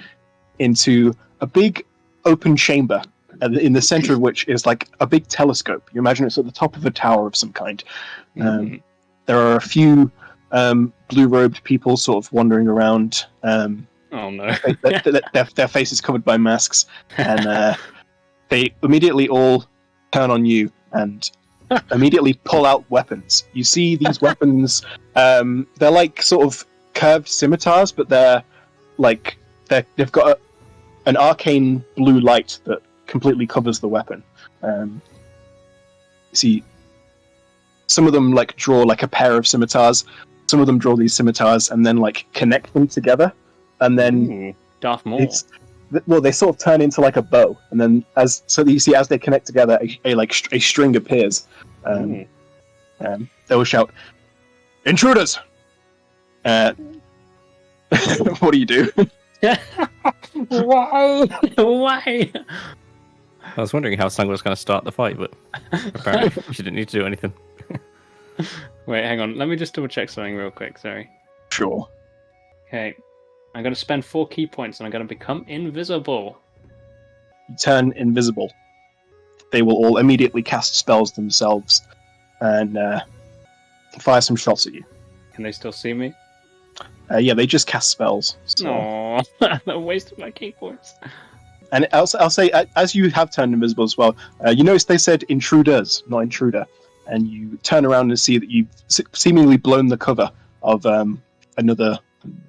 into a big open chamber, in the center of which is like a big telescope. You imagine it's at the top of a tower of some kind. There are a few blue-robed people sort of wandering around. Oh no. Their faces covered by masks, and they immediately all turn on you and immediately pull out weapons. You see these weapons, they're like sort of curved scimitars, but they've got an arcane blue light that completely covers the weapon. You see, some of them like draw like a pair of scimitars. Some of them draw these scimitars and then like connect them together, and then Ooh, Darth Maul. they sort of turn into like a bow, and then as they connect together, a string appears. They will shout, "Intruders!" What do you do? Why? Why? I was wondering how Sang was going to start the fight, but apparently she didn't need to do anything. Wait, hang on. Let me just double check something real quick. Sorry. Sure. Okay. I'm going to spend 4 key points and I'm going to become invisible. You turn invisible. They will all immediately cast spells themselves and fire some shots at you. Can they still see me? Yeah, they just cast spells. So. Aww. I wasted my key points. And I'll say, as you have turned invisible as well, you notice they said intruders, not intruder. And you turn around and see that you've seemingly blown the cover of another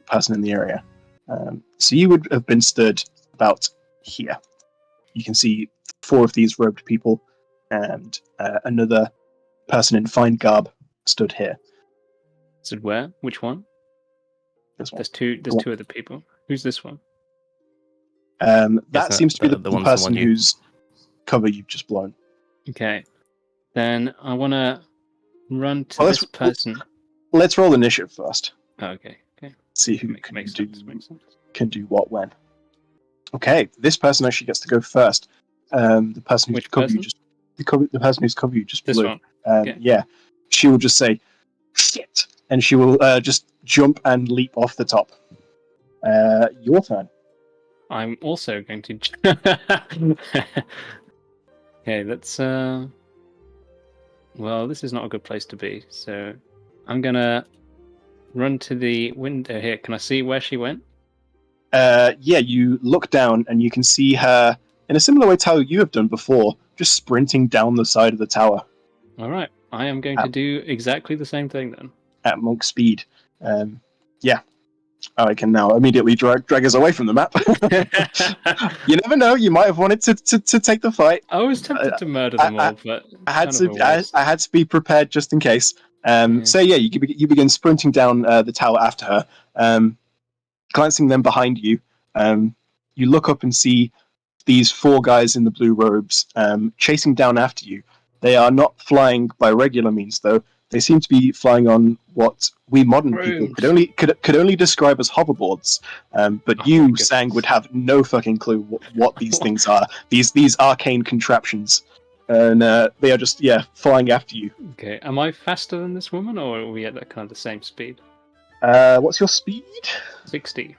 person in the area. So you would have been stood about here. You can see 4 of these robed people and another person in fine garb stood here. So where? Which one? This one. There's two other people. Who's this one? That seems to be the the person one you- whose cover you've just blown. Okay. Then I want to run to this person. Let's roll initiative first. Oh, okay. See who Makes sense. can do what when. Okay, this person actually gets to go first. The person whose Which cover person? you just the person whose cover you just This blew. one. Okay. Yeah, she will just say shit, and she will just jump and leap off the top. Your turn. I'm also going to. Okay, let's. Well, this is not a good place to be, so I'm gonna run to the window here. Can I see where she went? Yeah, you look down and you can see her in a similar way to how you have done before, just sprinting down the side of the tower All right, I am going to do exactly the same thing then. at monk speed. Yeah, I can now immediately drag us away from the map. You never know; you might have wanted to take the fight. I was tempted to murder them all, but I had kind of to. a waste. I had to be prepared just in case. Yeah. So yeah, you begin sprinting down the tower after her. glancing them behind you, you look up and see these 4 guys in the blue robes chasing down after you. They are not flying by regular means, though. They seem to be flying on what we modern people could only describe as hoverboards. But you, Sang, would have no fucking clue what these things are. These arcane contraptions, and they are just flying after you. Okay, am I faster than this woman, or are we at that kind of the same speed? What's your speed? 60.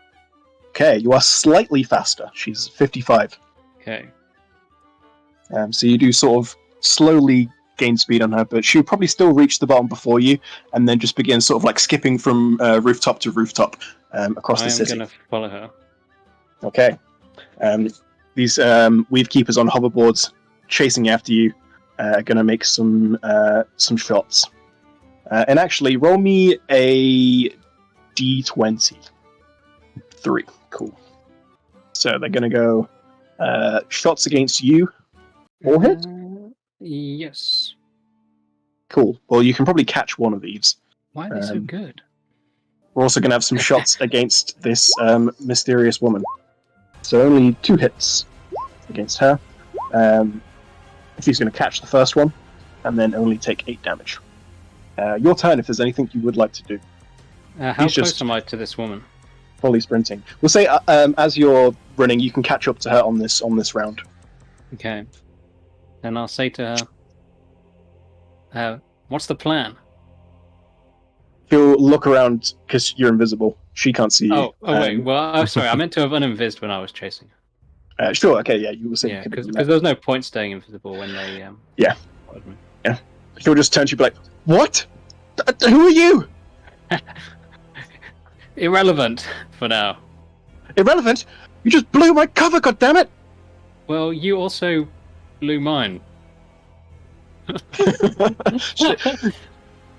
Okay, you are slightly faster. She's 55. Okay. So you do sort of slowly gain speed on her, but she'll probably still reach the bottom before you, and then just begin sort of like skipping from rooftop to rooftop across the city. I'm going to follow her. Okay. These weave keepers on hoverboards chasing after you are going to make some shots. And actually, roll me a d20. 3. Cool. So they're going to go shots against you. All hit? Yes. Cool. Well, you can probably catch one of these. Why are they so good? We're also going to have some shots against this mysterious woman. So only 2 hits against her. He's going to catch the first one, and then only take 8 damage. Your turn if there's anything you would like to do. How close am I to this woman? Fully sprinting. We'll say as you're running, you can catch up to her on this round. Okay. Then I'll say to her, what's the plan? She'll look around because you're invisible. She can't see you. Oh wait. Well, sorry. I meant to have uninvised when I was chasing her. Sure. Okay. Yeah. You were saying. Yeah, because there was no point staying invisible when they. Yeah. Me. Yeah. She'll just turn to you, and be like, "What? Who are you?" Irrelevant for now. Irrelevant? You just blew my cover. God damn it! Well, you also blew mine.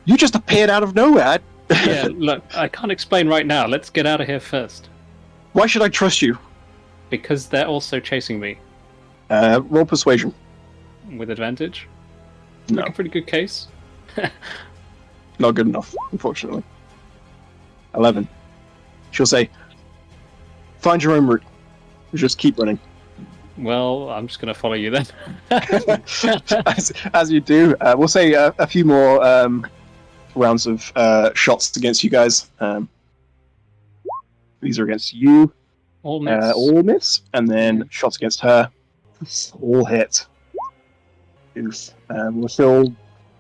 You just appeared out of nowhere. Yeah, look, I can't explain right now. Let's get out of here first. Why should I trust you? Because they're also chasing me. Roll persuasion. With advantage? No. Make a pretty good case. Not good enough, unfortunately. 11. She'll say, find your own route. Just keep running. Well, I'm just going to follow you then. as you do. We'll say a few more rounds of shots against you guys. These are against you. All miss. All miss. And then shots against her. All hit. Oof. We'll still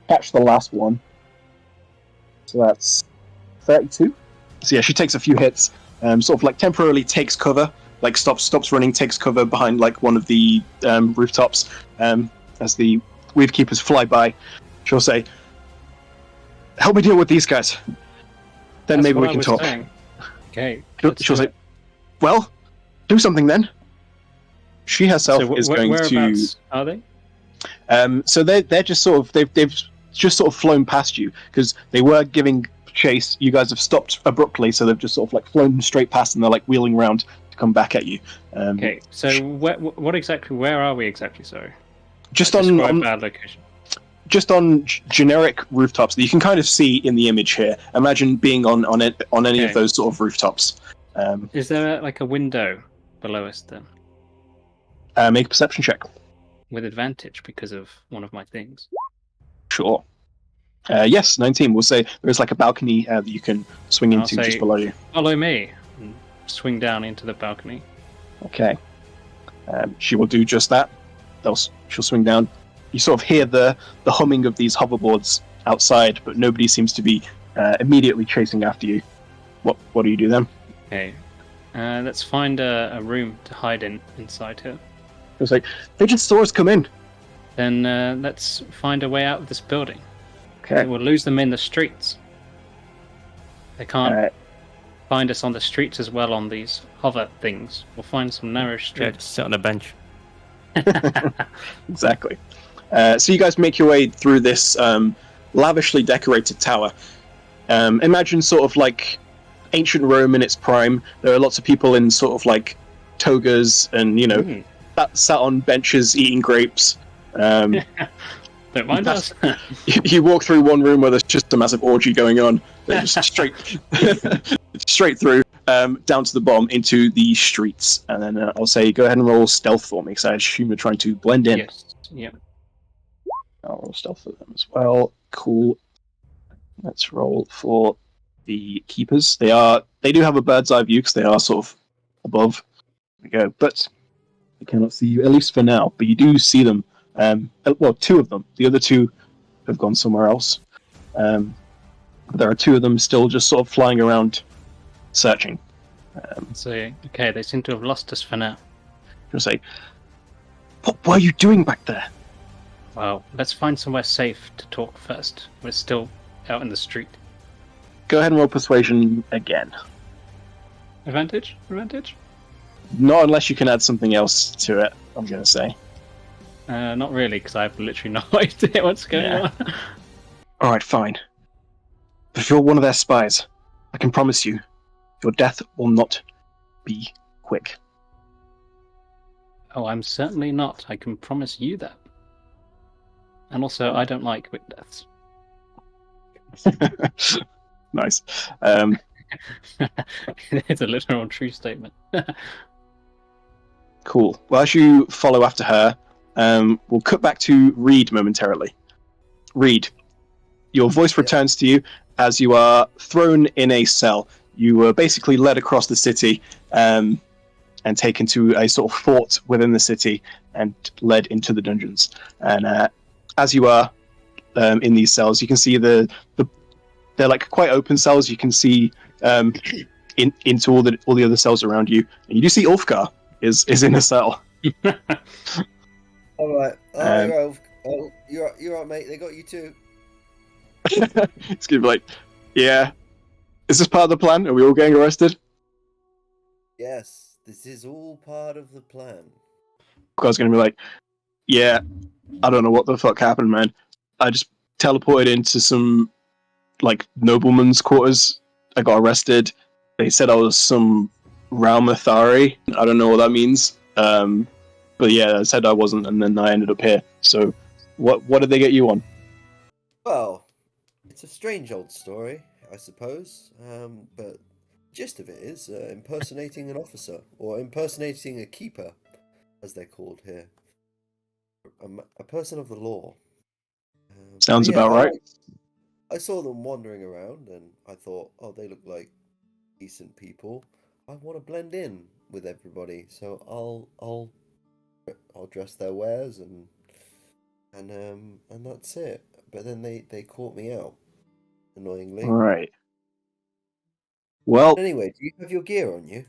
catch the last one. So that's 32. So yeah, she takes a few hits. Sort of like temporarily takes cover. Like stops running, takes cover behind like one of the rooftops. As the weave keepers fly by, she'll say, "Help me deal with these guys. Then maybe we can talk." Saying. Okay. She'll say, "Well, do something then." She herself is going to. Are they? So they're just sort of they've just sort of flown past you because they were giving chase. You guys have stopped abruptly, so they've just sort of like flown straight past, and they're like wheeling around to come back at you. Okay, so what exactly? Where are we exactly? Sorry. Just on bad location. Just on generic rooftops that you can kind of see in the image here. Imagine being on any of those sort of rooftops. Is there like a window below us then? Make a perception check. With advantage because of one of my things. Sure. Yes, 19. We'll say there's like a balcony that you can swing into just below you. Follow me. And swing down into the balcony. Okay. She will do just that. She'll swing down. You sort of hear the humming of these hoverboards outside, but nobody seems to be immediately chasing after you. What do you do then? Okay. Let's find a room to hide inside here. It's like, they just saw us come in. Then let's find a way out of this building. Okay. We'll lose them in the streets. They can't find us on the streets as well on these hover things. We'll find some narrow streets. Yeah, just sit on a bench. Exactly. So you guys make your way through this lavishly decorated tower. Imagine sort of like ancient Rome in its prime. There are lots of people in sort of like togas and, sat on benches eating grapes. Don't mind us. You walk through one room where there's just a massive orgy going on. They're just straight through. down to the bottom into the streets, and then I'll say go ahead and roll stealth for me, because I assume you're trying to blend in. Yes. Yep. I'll roll stealth for them as well. Cool. Let's roll for the keepers. They do have a bird's eye view because they are sort of above. There we go, but they cannot see you, at least for now. But you do see them. Well, two of them. The other two have gone somewhere else. But there are two of them still just sort of flying around, searching. So, okay, they seem to have lost us for now. I'll say, what were you doing back there? Well, let's find somewhere safe to talk first. We're still out in the street. Go ahead and roll persuasion again. Advantage? Advantage? Not unless you can add something else to it, I'm going to say. Not really, because I have literally no idea what's going on. Alright, fine. But if you're one of their spies, I can promise you, your death will not be quick. Oh, I'm certainly not. I can promise you that. And also, I don't like quick deaths. Nice. It's a literal true statement. Cool. Well, as you follow after her, we'll cut back to Reed momentarily. Reed, your voice returns to you as you are thrown in a cell. You were basically led across the city and taken to a sort of fort within the city and led into the dungeons. And as you are in these cells, you can see they're like quite open cells. You can see into all the other cells around you, and you do see Ulfgar is in a cell. All right. You're right, mate. They got you too. It's gonna be like, yeah. Is this part of the plan? Are we all getting arrested? Yes, this is all part of the plan. Ulfgar's gonna be like, yeah. I don't know what the fuck happened, man. I just teleported into some like nobleman's quarters. I got arrested. They said I was some Raumathari. I don't know what that means. But yeah, I said I wasn't, and then I ended up here. So, what did they get you on? Well, it's a strange old story, I suppose. But the gist of it is impersonating an officer, or impersonating a keeper, as they're called here. A person of the law. Sounds about right. I saw them wandering around, and I thought, oh, they look like decent people. I want to blend in with everybody, so I'll dress their wares and that's it. But then they caught me out, annoyingly. All right. Well, But anyway, do you have your gear on you?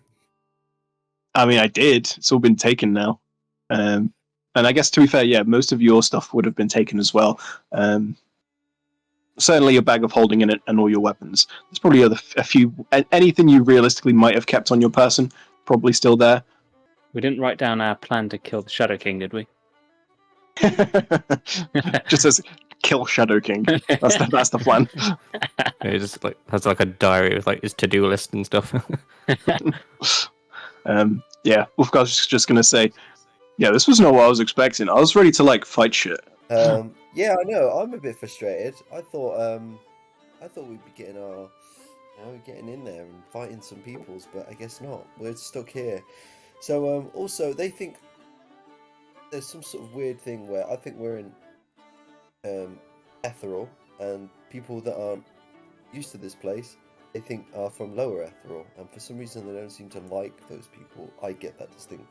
I mean, I did. It's all been taken now. And I guess to be fair, yeah, most of your stuff would have been taken as well. Certainly your bag of holding in it and all your weapons. There's probably a few, anything you realistically might have kept on your person, probably still there. We didn't write down our plan to kill the Shadow King, did we? Just says kill Shadow King. That's the plan. It just like has like a diary with like his to-do list and stuff. Yeah, Wolfgar's just gonna say, yeah, this was not what I was expecting. I was ready to like fight shit. Yeah, I know. I'm a bit frustrated. I thought we'd be getting getting in there and fighting some peoples, but I guess not. We're stuck here. So also they think there's some sort of weird thing where I think we're in Ethereal, and people that aren't used to this place, they think are from lower Ethereal, and for some reason they don't seem to like those people. I get that distinct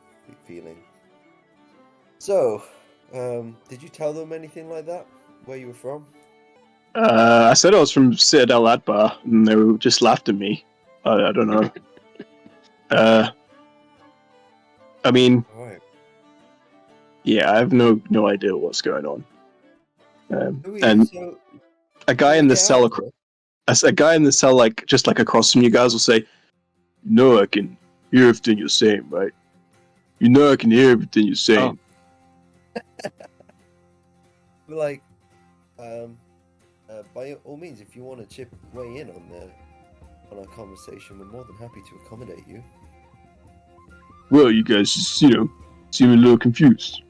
feeling. So, did you tell them anything like that? Where you were from? I said I was from Citadel Adbar, and they just laughed at me. I don't know. I mean, Right. yeah, I have no idea what's going on. So, A guy in the get cell, out of a guy in the cell, like just like across from you guys, will say, "No, I can hear everything you're saying, right? You know, I can hear everything you're saying." But like, by all means, if you want to chip way in on our conversation, we're more than happy to accommodate you. Well, you guys just, seem a little confused.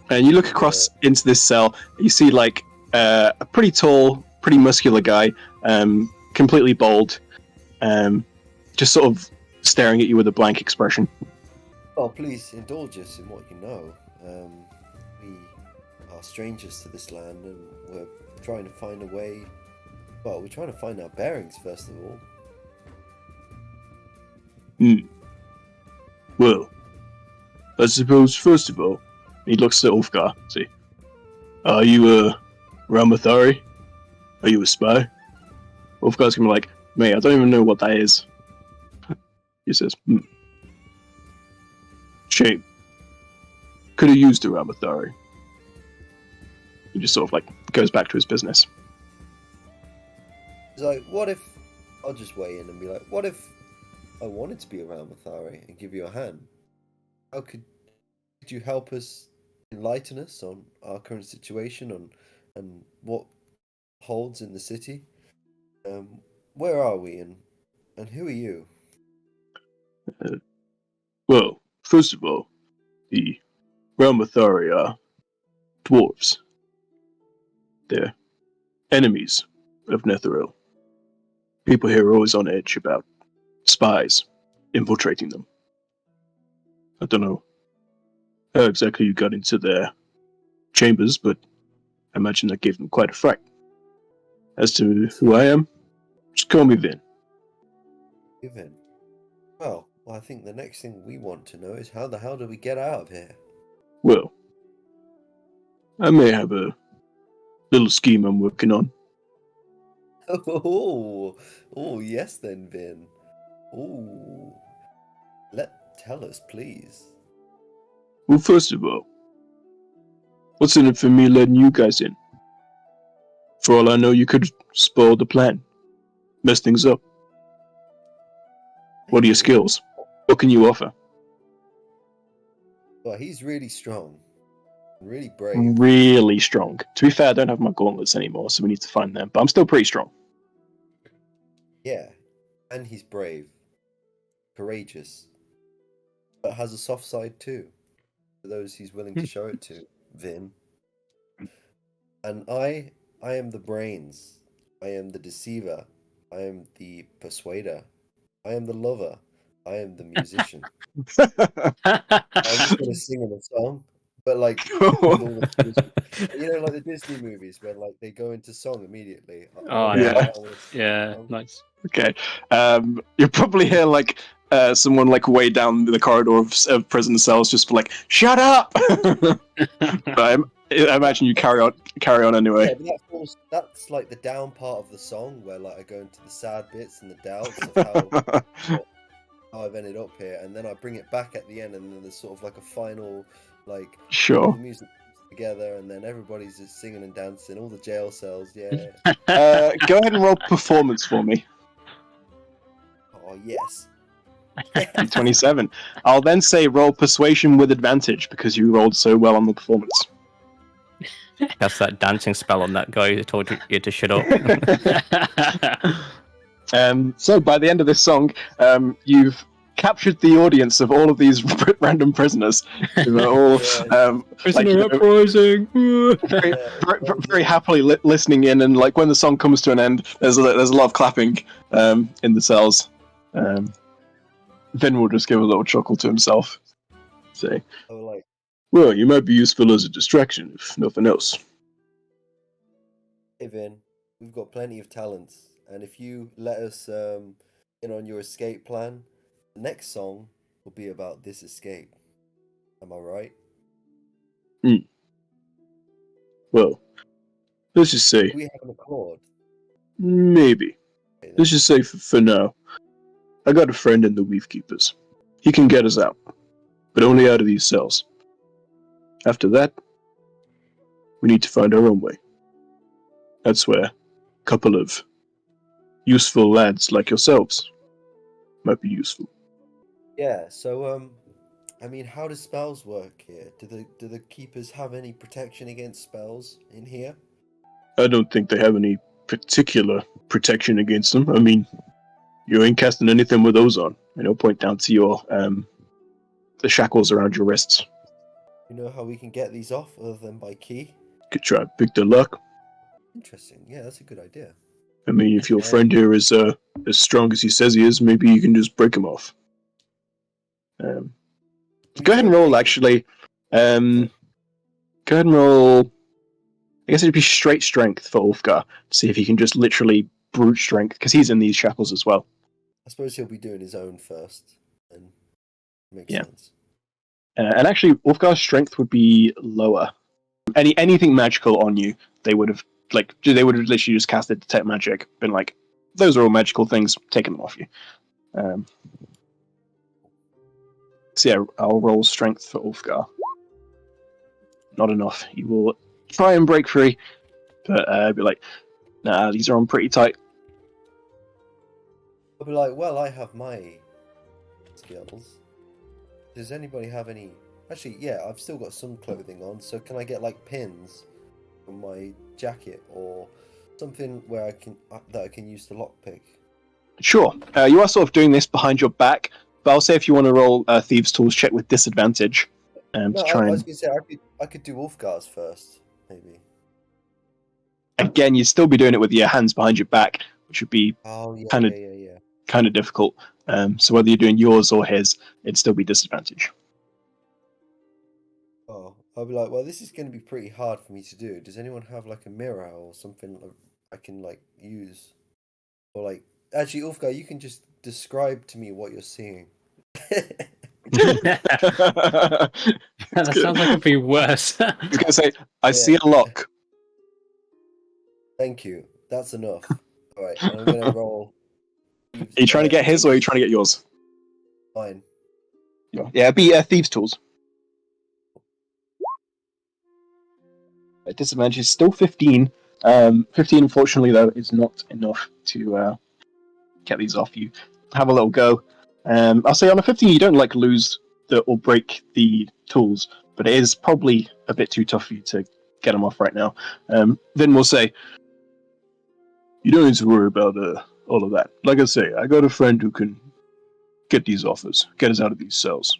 And you look across into this cell, you see a pretty tall, pretty muscular guy, completely bald, just sort of staring at you with a blank expression. Oh, please indulge us in what you know. We are strangers to this land, and we're trying to find a way. Well, we're trying to find our bearings first of all. Well, I suppose first of all, he looks at Ulfgar. See, are you a Ramathari? Are you a spy? Ulfgar's gonna be like, mate, I don't even know what that is. He says, shame. Could have used a Ramathari. He just sort of like goes back to his business. He's like, what if... I'll just weigh in and be like, what if I wanted to be a Ramathari and give you a hand? How could you help us, enlighten us on our current situation, and what holds in the city? Where are we, and who are you? Well, first of all, the Ramathari are dwarves. They're enemies of Netheril. People here are always on edge about spies infiltrating them. I don't know how exactly you got into their chambers, but I imagine that gave them quite a fright. As to who I am, just call me Vin. Vin. Well, I think the next thing we want to know is how the hell do we get out of here? Well, I may have a little scheme I'm working on. Oh, yes then, Vin. Oh, tell us, please. Well, first of all, what's in it for me letting you guys in? For all I know, you could spoil the plan, mess things up. What are your skills? What can you offer? Well, he's really strong, really brave. Really strong. To be fair, I don't have my gauntlets anymore, so we need to find them. But I'm still pretty strong. Yeah, and he's brave, courageous, but has a soft side too, for those he's willing to show it to, Vin. And I am the brains. I am the deceiver. I am the persuader. I am the lover. I am the musician. I'm just gonna sing him a song, but like with all the, like the Disney movies where like they go into song immediately. Oh yeah. Yeah, nice. Okay. You'll probably hear like someone like way down the corridor of prison cells just like, "Shut up!" But I imagine you carry on anyway. Yeah, but that's like the down part of the song where like I go into the sad bits and the doubts of how I've ended up here, and then I bring it back at the end, and then there's sort of like a final, like, Sure. all the music comes together, and then everybody's just singing and dancing, all the jail cells, yeah. Go ahead and roll performance for me. Oh yes. 27. I'll then say roll persuasion with advantage because you rolled so well on the performance. That's that dancing spell on that guy who told you to shut up. So by the end of this song, you've captured the audience of all of these random prisoners who are all Prisoner uprising. very happily listening in, and like when the song comes to an end, there's a lot of clapping in the cells. Vin will just give a little chuckle to himself, say, "Well, you might be useful as a distraction, if nothing else." Hey Vin, we've got plenty of talents, and if you let us in on your escape plan, the next song will be about this escape. Am I right? Well, let's just say We have an accord. maybe. Let's just say for now, I got a friend in the Weave Keepers. He can get us out, but only out of these cells. After that, we need to find our own way. That's where a couple of useful lads like yourselves might be useful. Yeah, so I mean, how do spells work here? Do the keepers have any protection against spells in here? I don't think they have any particular protection against them. I mean, you ain't casting anything with those on. And I'll point down to your the shackles around your wrists. You know how we can get these off other than by key? Could try and pick their luck. Interesting. Yeah, that's a good idea. I mean, if your friend here is as strong as he says he is, maybe you can just break him off. Go ahead and roll, actually. Go ahead and roll. I guess it'd be straight strength for Ulfgar to see if he can just literally brute strength, because he's in these shackles as well. I suppose he'll be doing his own first, and makes Yeah. sense. And actually, Ulfgar's strength would be lower. Anything magical on you, they would have literally just casted detect magic, been like, those are all magical things, taking them off you. So yeah, I'll roll strength for Ulfgar. Not enough. He will try and break free, but be like, nah, these are on pretty tight. I'll be like, well, I have my skills. Does anybody have any? Actually, yeah, I've still got some clothing on, so can I get like pins from my jacket or something where I can use to lockpick? Sure. You are sort of doing this behind your back, but I'll say if you want to roll Thieves' Tools check with disadvantage to No, try I and... was going to say I could do Ulfgar's first, maybe. Again, you'd still be doing it with your hands behind your back, which would be Oh yeah, kind of yeah. kind of difficult. So whether you're doing yours or his, it'd still be disadvantage. Oh, I'll be like, well, this is going to be pretty hard for me to do. Does anyone have like a mirror or something I can like use? Or like, actually, Ulfgar, you can just describe to me what you're seeing. That sounds like it'd be worse. I was going to say, I see a lock. Thank you. That's enough. All right, and I'm going to roll. Are you trying to get his or are you trying to get yours? Fine. Yeah, it'd be Thieves' Tools. Disadvantage is still 15. 15, unfortunately, though, is not enough to get these off you. Have a little go. I'll say on a 15, you don't like lose or break the tools, but it is probably a bit too tough for you to get them off right now. Then we'll say, you don't need to worry about all of that. Like I say, I got a friend who can get these off us, get us out of these cells.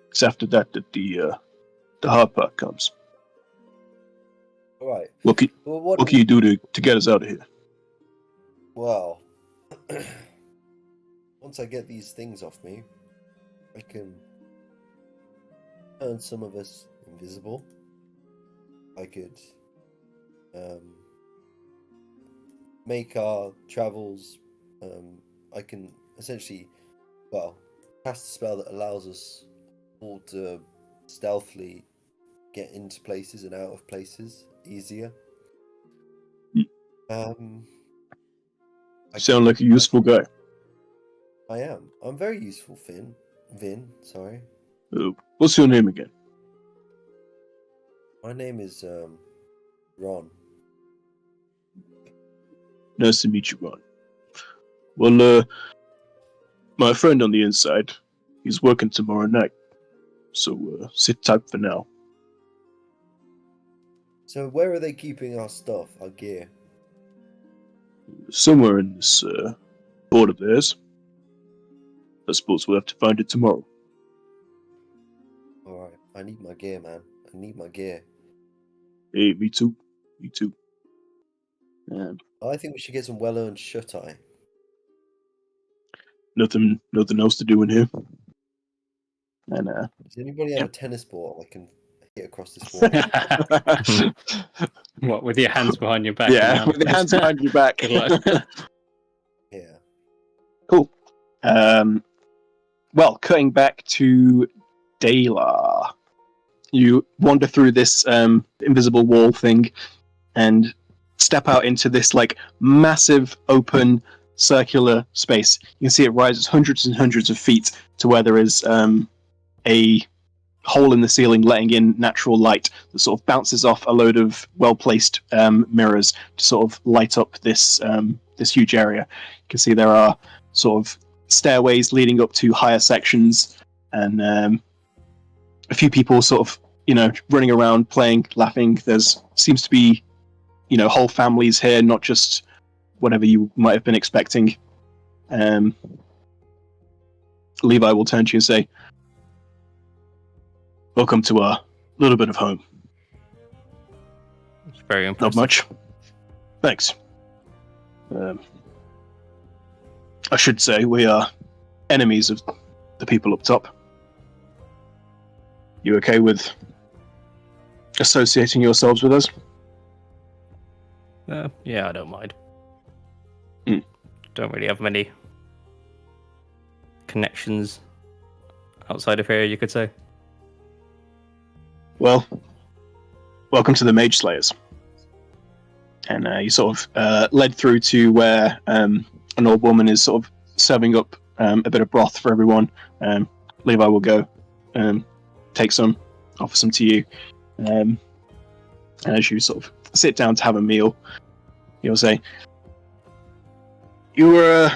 It's after that the hard part comes. All right. What can you do to get us out of here? Well, once I get these things off me, I can turn some of us invisible. I could make our travels. I can essentially, cast a spell that allows us all to stealthily get into places and out of places easier. You sound like a useful guy. I am. I'm very useful, Vin, sorry. What's your name again? My name is Ron. Nice to meet you, Ron. Well, my friend on the inside, he's working tomorrow night. So sit tight for now. So where are they keeping our stuff, our gear? Somewhere in this board of theirs. I suppose we'll have to find it tomorrow. Alright, I need my gear, man. I need my gear. Hey, me too. Me too. I think we should get some well-earned shut-eye. Nothing else to do in here. And Does anybody have a tennis ball I can hit across this wall? What, with your hands behind your back? Yeah, with your hands behind your back. Good luck. Yeah. Cool. Well, cutting back to Daylar. You wander through this invisible wall thing and step out into this like massive open circular space. You can see it rises hundreds and hundreds of feet to where there is a hole in the ceiling letting in natural light that sort of bounces off a load of well-placed mirrors to sort of light up this this huge area. You can see there are sort of stairways leading up to higher sections, and a few people sort of running around, playing, laughing. There's seems to be whole families here, not just whatever you might have been expecting. Levi will turn to you and say, welcome to a little bit of home. It's very impressive. Not much. Thanks. I should say we are enemies of the people up top. You okay with associating yourselves with us? Yeah, I don't mind. Hmm. Don't really have many connections outside of here, you could say. Well, welcome to the Mage Slayers. And you sort of led through to where an old woman is sort of serving up a bit of broth for everyone. Levi will go take some, offer some to you. And as you sort of sit down to have a meal, he'll say, "You were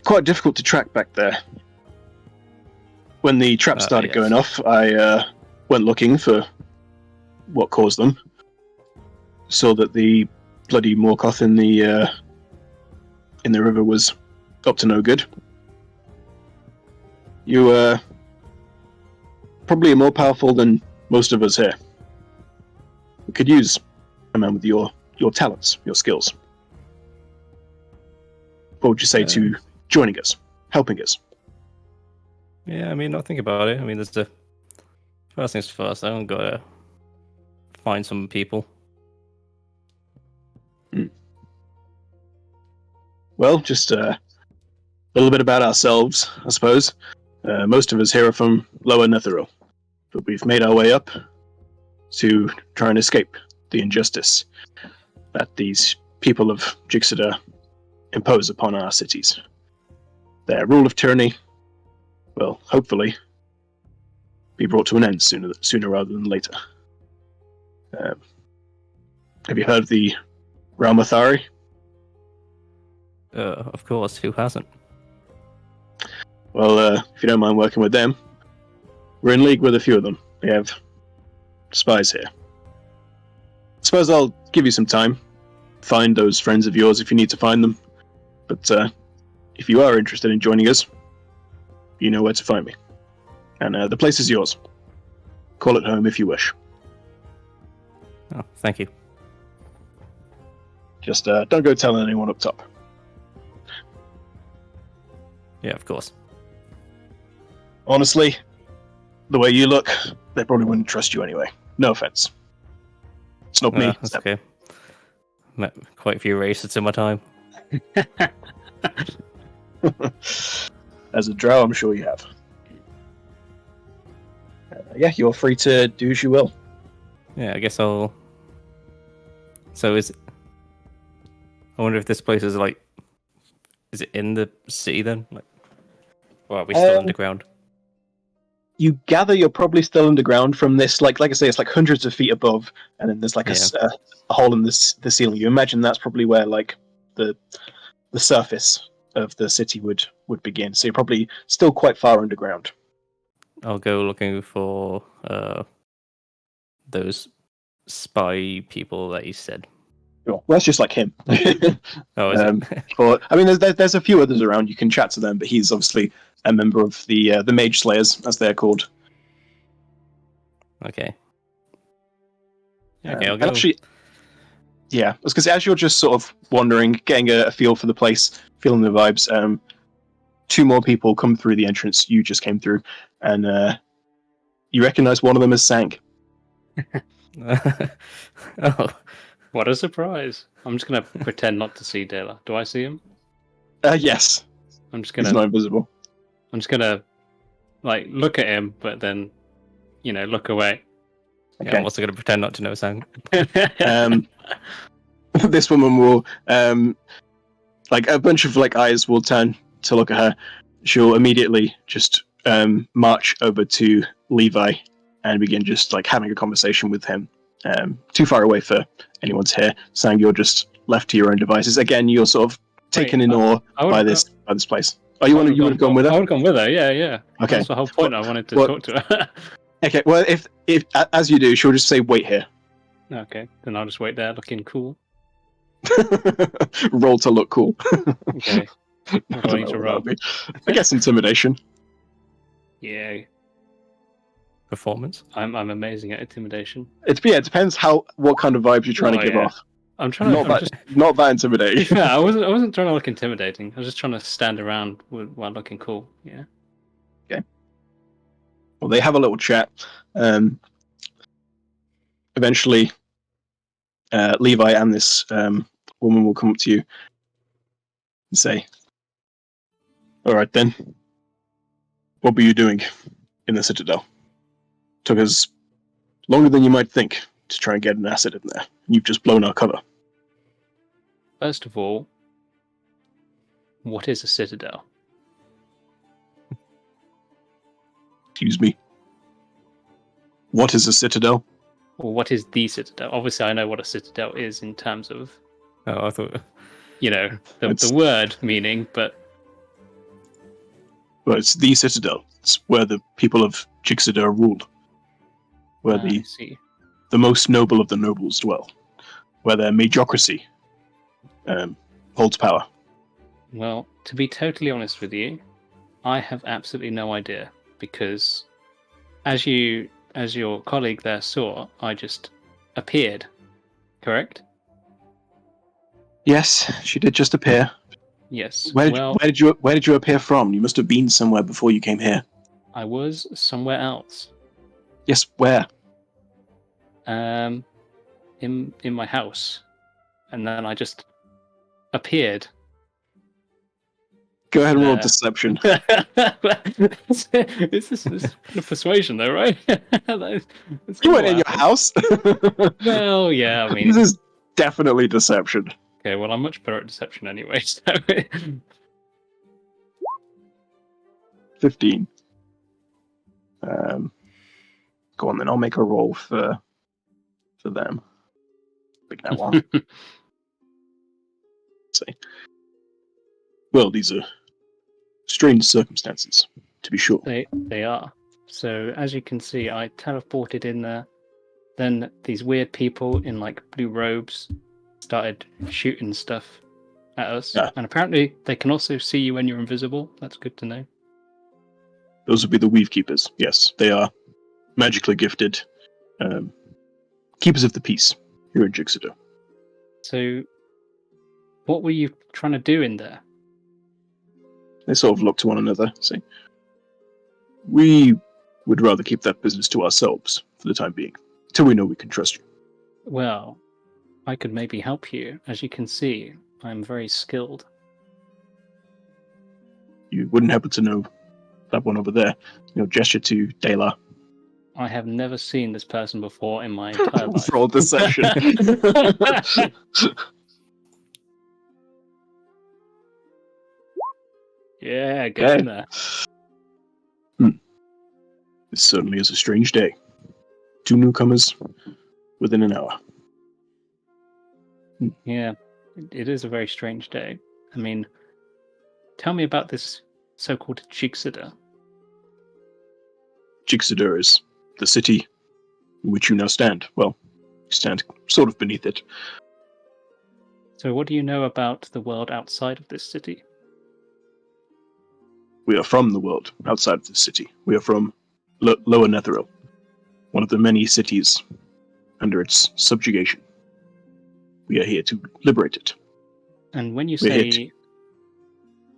quite difficult to track back there. When the traps started yes. going off, I went looking for what caused them. Saw that the bloody Morkoth in the river was up to no good. You were probably more powerful than most of us here. We could use a man with your talents, your skills. What would you say to joining us, helping us?" Yeah, I mean, I'll think about it. I mean, there's the first things first. I don't gotta find some people. Well, just a little bit about ourselves, I suppose. Most of us here are from Lower Netheril, but we've made our way up to try and escape the injustice that these people of Jixida impose upon our cities. Their rule of tyranny will hopefully be brought to an end sooner rather than later. Have you heard of the Raumathari? Of course, who hasn't? Well, if you don't mind working with them, we're in league with a few of them. We have spies here. I suppose I'll give you some time. Find those friends of yours if you need to find them. But if you are interested in joining us, you know where to find me. And the place is yours. Call it home if you wish. Oh, thank you. Just don't go telling anyone up top. Yeah, of course. Honestly, the way you look, they probably wouldn't trust you anyway. No offense. It's not me. That's It's them. okay. Met quite a few racists in my time. As a drow, I'm sure you have. Yeah, you're free to do as you will. Yeah, I guess I'll. So is. I wonder if this place is like. Is it in the city then? Like, or are we still underground? You gather you're probably still underground from this, like I say, it's like hundreds of feet above, and then there's like a hole in the ceiling. You imagine that's probably where like the surface of the city would begin. So you're probably still quite far underground. I'll go looking for those spy people that you said. Sure. Well, that's just like him. Oh, is it? But I mean, there's a few others around. You can chat to them, but he's obviously a member of the Mage Slayers, as they're called. Okay. Okay, I'll go. Actually, yeah, because as you're just sort of wandering, getting a feel for the place, feeling the vibes, two more people come through the entrance you just came through, and you recognize one of them as Sank. Oh, What a surprise! I'm just gonna pretend not to see Dela. Do I see him? Yes, I'm just he's gonna. not invisible. I'm just gonna, like, look at him, but then, look away. yeah, I'm also going to pretend not to know Sang. This woman will, like a bunch of like eyes will turn to look at her. She'll immediately just march over to Levi and begin just like having a conversation with him. Too far away for anyone to hear. Sang, you're just left to your own devices. Again, you're sort of taken in awe by this place. Oh, you would have gone with her? I would have gone with her. Yeah. Okay. That's the whole point. I wanted to talk to her. Okay. Well, if as you do, she'll just say, "Wait here." Okay, then I'll just wait there, looking cool. Roll to look cool. Okay. What do I need to roll? I guess intimidation. Yeah, Performance. I'm amazing at intimidation. It depends what kind of vibes you're trying to give yeah. off. I'm trying to. Not that intimidating. Yeah, I wasn't trying to look intimidating. I was just trying to stand around while looking cool. Yeah. Well, they have a little chat. Eventually, Levi and this woman will come up to you and say, "All right, then. What were you doing in the Citadel? Took us longer than you might think to try and get an asset in there. You've just blown our cover." First of all, what is a citadel? Excuse me. What is a Citadel? Or what is the citadel? Obviously, I know what a citadel is in terms of, Oh, I thought. the word meaning, but Well, it's the Citadel. It's where the people of Jixida ruled. Where I see. the most noble of the nobles dwell. Where their majocracy holds power. Well, to be totally honest with you, I have absolutely no idea because, as your colleague there saw, I just appeared. Correct? Yes, she did just appear. Yes. Where did you appear from? You must have been somewhere before you came here. I was somewhere else. Yes, where? In my house, and then I just appeared. Go ahead and roll deception. This is kind of persuasion, though, right? You weren't in your house. Well, yeah, I mean, This is definitely deception. okay. Well, I'm much better at deception anyway. So 15. Go on then. I'll make a roll for them. Big now one. See. Well, these are strange circumstances, to be sure. they are. So as you can see, I teleported in there. Then these weird people in like blue robes started shooting stuff at us, and apparently they can also see you when you're invisible. That's good to know. Those would be the Weave Keepers. Yes, they are magically gifted keepers of the peace here in Jixida. So, what were you trying to do in there? They sort of look to one another, saying, "We would rather keep that business to ourselves for the time being, till we know we can trust you." Well, I could maybe help you. As you can see, I'm very skilled. You wouldn't happen to know that one over there. Gesture to Dela. I have never seen this person before in my entire life. Roll deception. Yeah, get in there. This certainly is a strange day. 2 newcomers within an hour. Yeah, it is a very strange day. I mean, tell me about this so-called Jixida. Jixida is the city in which you now stand. Well, you stand sort of beneath it. So what do you know about the world outside of this city? We are from the world outside of this city. We are from Lower Netheril, one of the many cities under its subjugation. We are here to liberate it. And when you We're say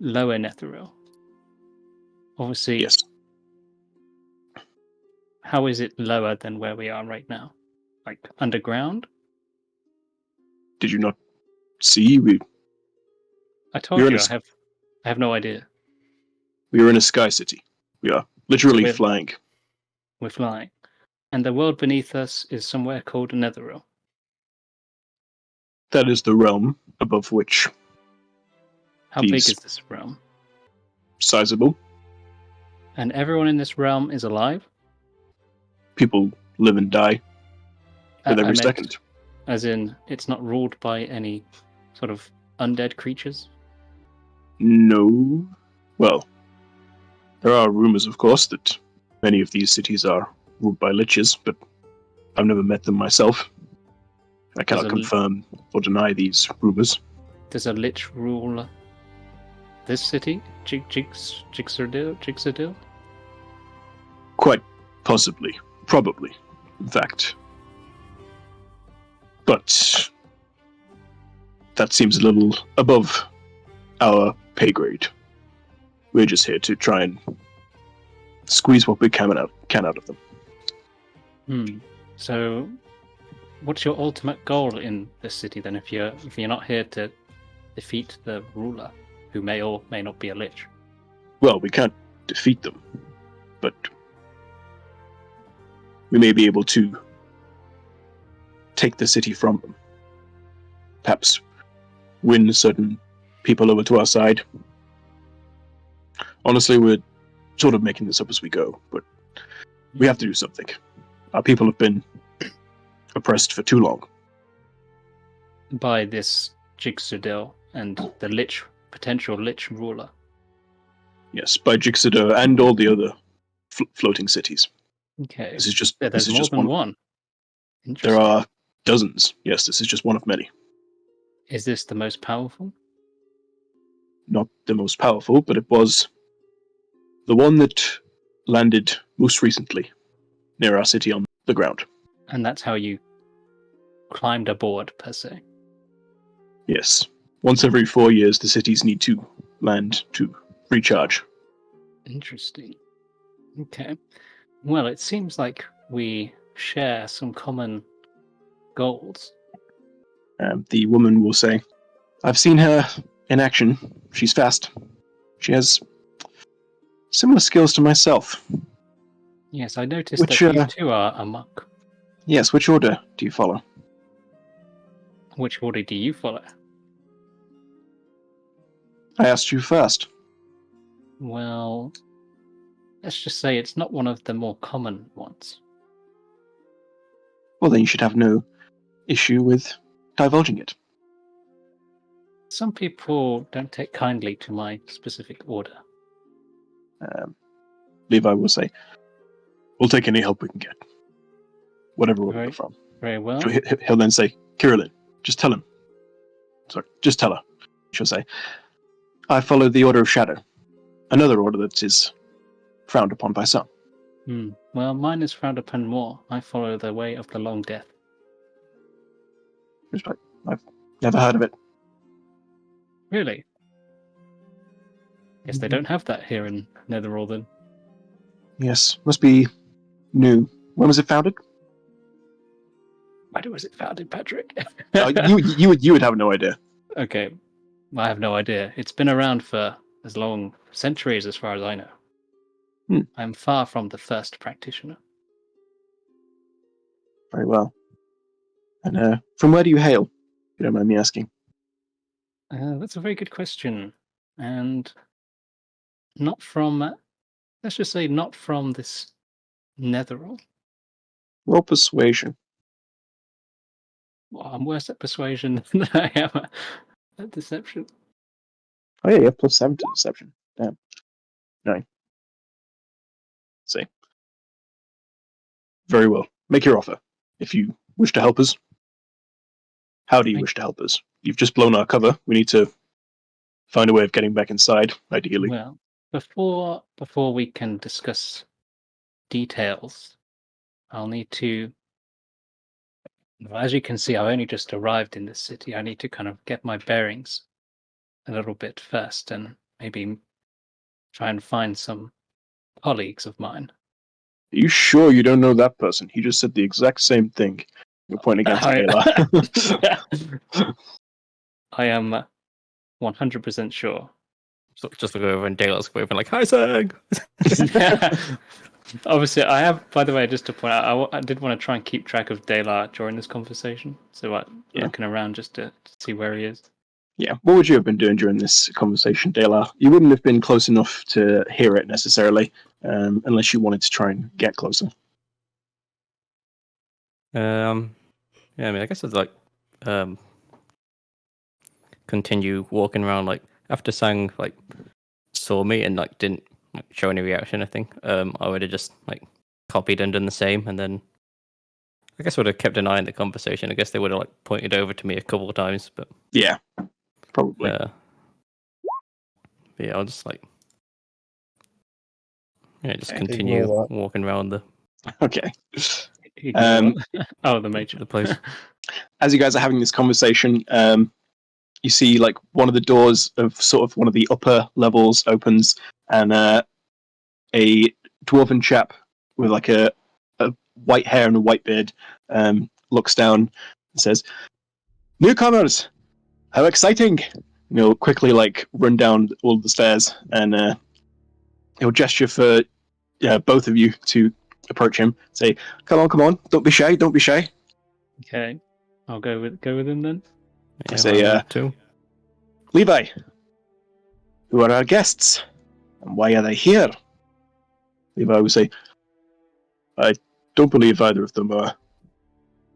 Lower Netheril, obviously, Yes. how is it lower than where we are right now? Like underground? Did you not see? I told You're you, in I have no idea. We are in a sky city. We are literally So we're- flying. We're flying. And the world beneath us is somewhere called Netheril. That is the realm above which How big These- is this realm? sizable And everyone in this realm is alive? people live and die with I every meant, second. as in, it's not ruled by any sort of undead creatures? No. Well, there are rumors, of course, that many of these cities are ruled by liches, but I've never met them myself. I cannot There's a- confirm or deny these rumors. Does a lich rule this city? Jixardil? Quite possibly. Probably. In fact. But that seems a little above our pay grade. We're just here to try and squeeze what we can out of them. So, what's your ultimate goal in this city then? If you're not here to defeat the ruler, who may or may not be a lich. Well, we can't defeat them, but we may be able to take the city from them. Perhaps win certain people over to our side. Honestly, we're sort of making this up as we go, but we have to do something. Our people have been oppressed for too long. By this Jigsaw and the potential lich ruler. Yes, by Jigsaw and all the other floating cities. Okay. This is just There's more than one. There are dozens. Yes, this is just one of many. Is this the most powerful? Not the most powerful, but it was the one that landed most recently near our city on the ground. And that's how you climbed aboard, per se. Yes. Once every 4 years, the cities need to land to recharge. Interesting. Okay. Well, it seems like we share some common goals. The woman will say, I've seen her in action. She's fast. She has similar skills to myself. Yes, I noticed that you two are a monk. Yes, which order do you follow? Which order do you follow? I asked you first. Well, let's just say it's not one of the more common ones. Well, then you should have no issue with divulging it. Some people don't take kindly to my specific order. Levi will say, we'll take any help we can get. Whatever order we're from. Very well. He'll then say, Kirillin, just tell him. Sorry, just tell her. She'll say, I follow the Order of Shadow. Another order that is frowned upon by some. Well, mine is frowned upon more. I follow the way of the Long Death. Respect. I've never heard of it. Really? Guess they don't have that here in Netherall then. Yes, must be new. When was it founded? When was it founded, Patrick? You would have no idea. Okay, I have no idea. It's been around for as long centuries, as far as I know. I'm far from the first practitioner. Very well. And from where do you hail? If you don't mind me asking. That's a very good question, and not from. Let's just say not from this Netherall. Roll persuasion. Well, I'm worse at persuasion than I am at deception. Oh yeah, you have +7 to deception. Damn. 9. Let's see. Very well. Make your offer. If you wish to help us. How do you wish to help us? You've just blown our cover. We need to find a way of getting back inside, ideally. Well, before we can discuss details, I'll need to. Well, as you can see, I've only just arrived in this city. I need to kind of get my bearings a little bit first, and maybe try and find some colleagues of mine. Are you sure you don't know that person? He just said the exact same thing. You're pointing against Ayla. I am 100% sure. So just look over and Dale's waving like, "Hi, Sang." Obviously, I have. By the way, just to point out, I did want to try and keep track of Daylar during this conversation, so I'm looking around just to see where he is. Yeah, what would you have been doing during this conversation, Daylar? You wouldn't have been close enough to hear it necessarily, unless you wanted to try and get closer. Yeah, I mean, I guess it's like continue walking around. Like after Sang like saw me and like didn't show any reaction, I think I would have just like copied and done the same, and then I guess would have kept an eye on the conversation. I guess they would have like pointed over to me a couple of times, but yeah, probably. Yeah, I'll just like just continue walking around the. Okay. The major the place. As you guys are having this conversation, you see like one of the doors of sort of one of the upper levels opens, and a dwarven chap with like a white hair and a white beard looks down and says, "Newcomers, how exciting!" He'll quickly like run down all the stairs, and he'll gesture for both of you to approach him. Say, "Come on, don't be shy, don't be shy." Okay, I'll go with him then. Yeah, say, too. "Levi, who are our guests, and why are they here?" Levi will say, "I don't believe either of them are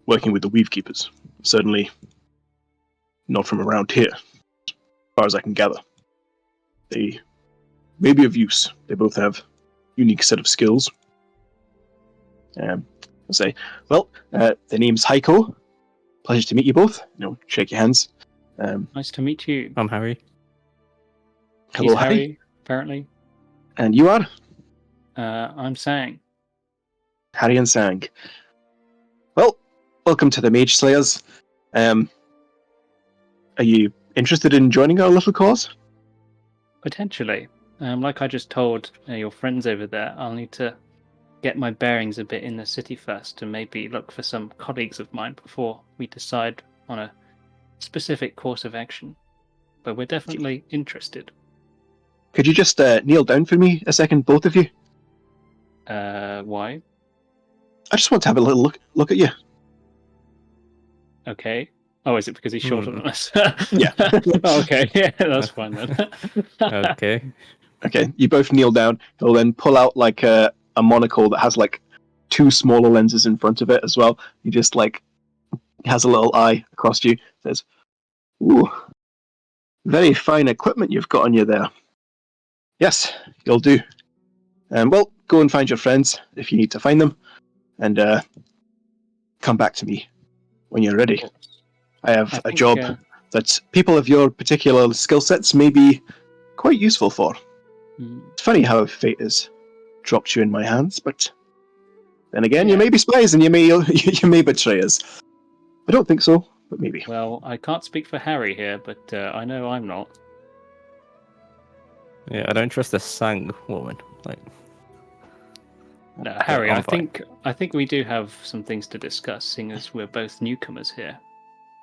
working with the Weave Keepers. Certainly not from around here, as far as I can gather. They may be of use. They both have unique set of skills." I'll say, "Well, the name's Heiko. Pleasure to meet you both. Shake your hands. Nice to meet you. I'm Harry. Hello, He's Harry. apparently. And you are?" I'm Sang. Harry and Sang. "Well, welcome to the Mage Slayers. Are you interested in joining our little cause?" Potentially. Like I just told your friends over there, I'll need to get my bearings a bit in the city first and maybe look for some colleagues of mine before we decide on a specific course of action. But we're definitely interested. Could you just kneel down for me a second, both of you? Why? I just want to have a little look at you. Okay. Oh, is it because he's shorter than us? Yeah. Okay, yeah, that's fine then. Okay. Okay, you both kneel down. He'll then pull out like a monocle that has like two smaller lenses in front of it as well. He just like has a little eye across you. Says, "Ooh, very fine equipment you've got on you there. Yes, you'll do. Well, go and find your friends if you need to find them, and come back to me when you're ready. I have a job that people of your particular skill sets may be quite useful for. It's funny how fate has dropped you in my hands, but then again, you may be spies and you may betray us. I don't think so, but maybe." Well, I can't speak for Harry here, but I know I'm not. Yeah, I don't trust this Sang woman. Like, No, Harry, I'm I fine. think we do have some things to discuss, seeing as we're both newcomers here.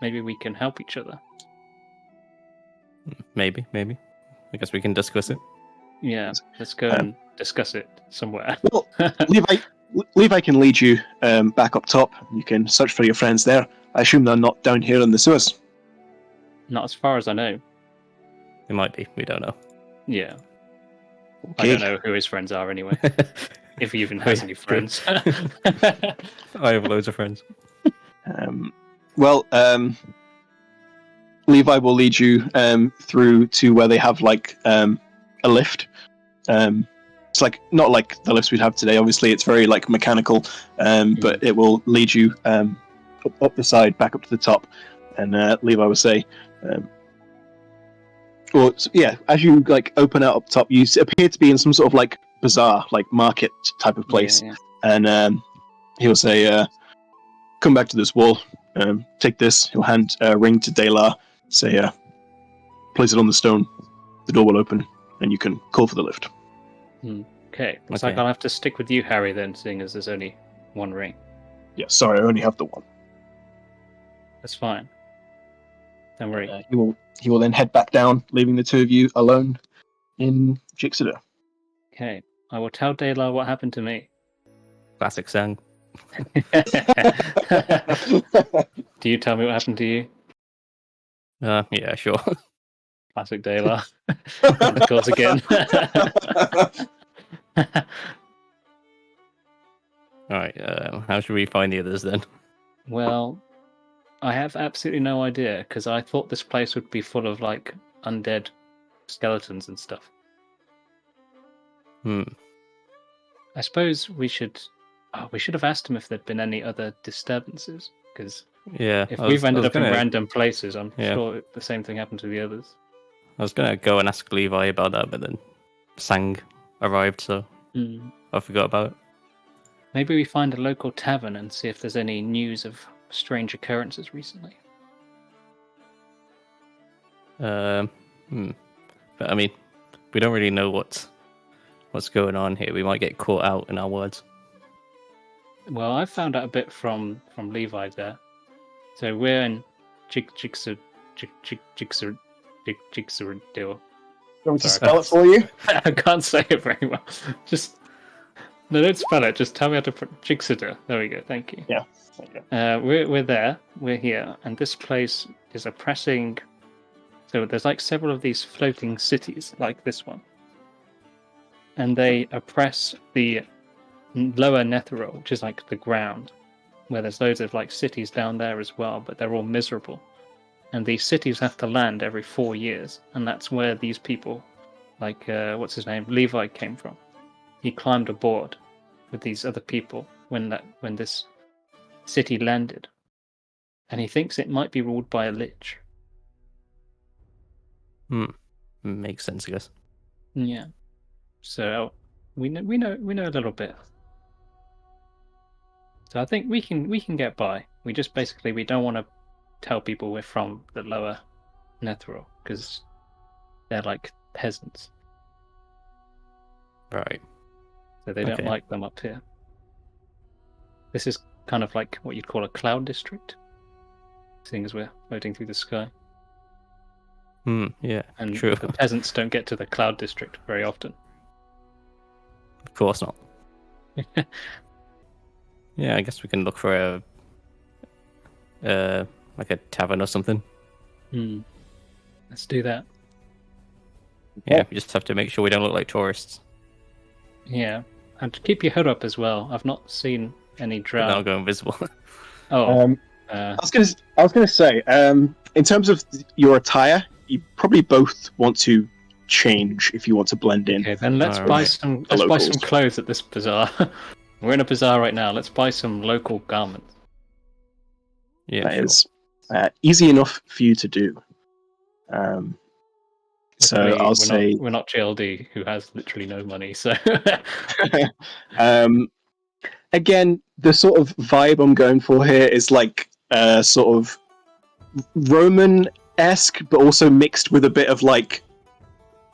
Maybe we can help each other. maybe. I guess we can discuss it. Yeah, let's go and discuss it somewhere. Well, Levi can lead you back up top. You can search for your friends there. I assume they're not down here in the sewers. Not as far as I know. It might be. We don't know. Yeah. Okay. I don't know who his friends are anyway. If he even has any friends. I have loads of friends. Levi will lead you through to where they have like a lift. It's like not like the lifts we'd have today. Obviously, it's very like mechanical, but it will lead you up the side, back up to the top. And Levi will say, as you like open out up top, you appear to be in some sort of like bazaar, like market type of place. Yeah. And he'll say, "Come back to this wall. Take this." He'll hand a ring to Delar. Say, "Place it on the stone. The door will open, and you can call for the lift." Okay. Looks like I'll have to stick with you, Harry, then, seeing as there's only one ring. Yeah, sorry, I only have the one. That's fine. Don't worry. He will then head back down, leaving the two of you alone in Jixida. Okay. I will tell Delar what happened to me. Classic Sang. Do you tell me what happened to you? Yeah, sure. Classic Delar. Of course, again. Alright, how should we find the others then? Well, I have absolutely no idea, because I thought this place would be full of, like, undead skeletons and stuff. I suppose we should have asked him if there'd been any other disturbances, because Yeah. if we've ended up in random places, I'm sure the same thing happened to the others. I was going to go and ask Levi about that, but then Sang arrived, so I forgot about it. Maybe we find a local tavern and see if there's any news of strange occurrences recently. But I mean, we don't really know what's going on here. We might get caught out in our words. Well, I found out a bit from Levi there. So we're in Jigsaw deal. Do you want me to Sorry, spell it for you? I can't say it very well. Just no, don't spell it. Just tell me how to put Jigsaw. There we go. Thank you. Yeah. Okay. We're there. We're here, and this place is oppressing. So there's like several of these floating cities, like this one, and they oppress the lower Netheril, which is like the ground, where there's loads of like cities down there as well, but they're all miserable. And these cities have to land every 4 years, and that's where these people, like what's his name, Levi, came from. He climbed aboard with these other people when this city landed, and he thinks it might be ruled by a lich. Makes sense, I guess. Yeah. So we know a little bit. So I think we can get by. We don't want to tell people we're from the lower Netheril because they're like peasants. Right. So they don't like them up here. This is kind of like what you'd call a cloud district, seeing as we're floating through the sky. Yeah, And true. the peasants don't get to the cloud district very often. Of course not. Yeah, I guess we can look for like a tavern or something. Let's do that. Yeah, we just have to make sure we don't look like tourists. Yeah, and keep your hood up as well. I've not seen any drow. I'll go invisible. Oh, I was gonna say, in terms of your attire, you probably both want to change if you want to blend in. okay. Then let's Alright. buy some. Let's buy some clothes at this bazaar. We're in a bazaar right now. Let's buy some local garments. Yeah, That is easy enough for you to do. So I'll say we're not JLD, who has literally no money. So again, the sort of vibe I'm going for here is like sort of Roman-esque, but also mixed with a bit of like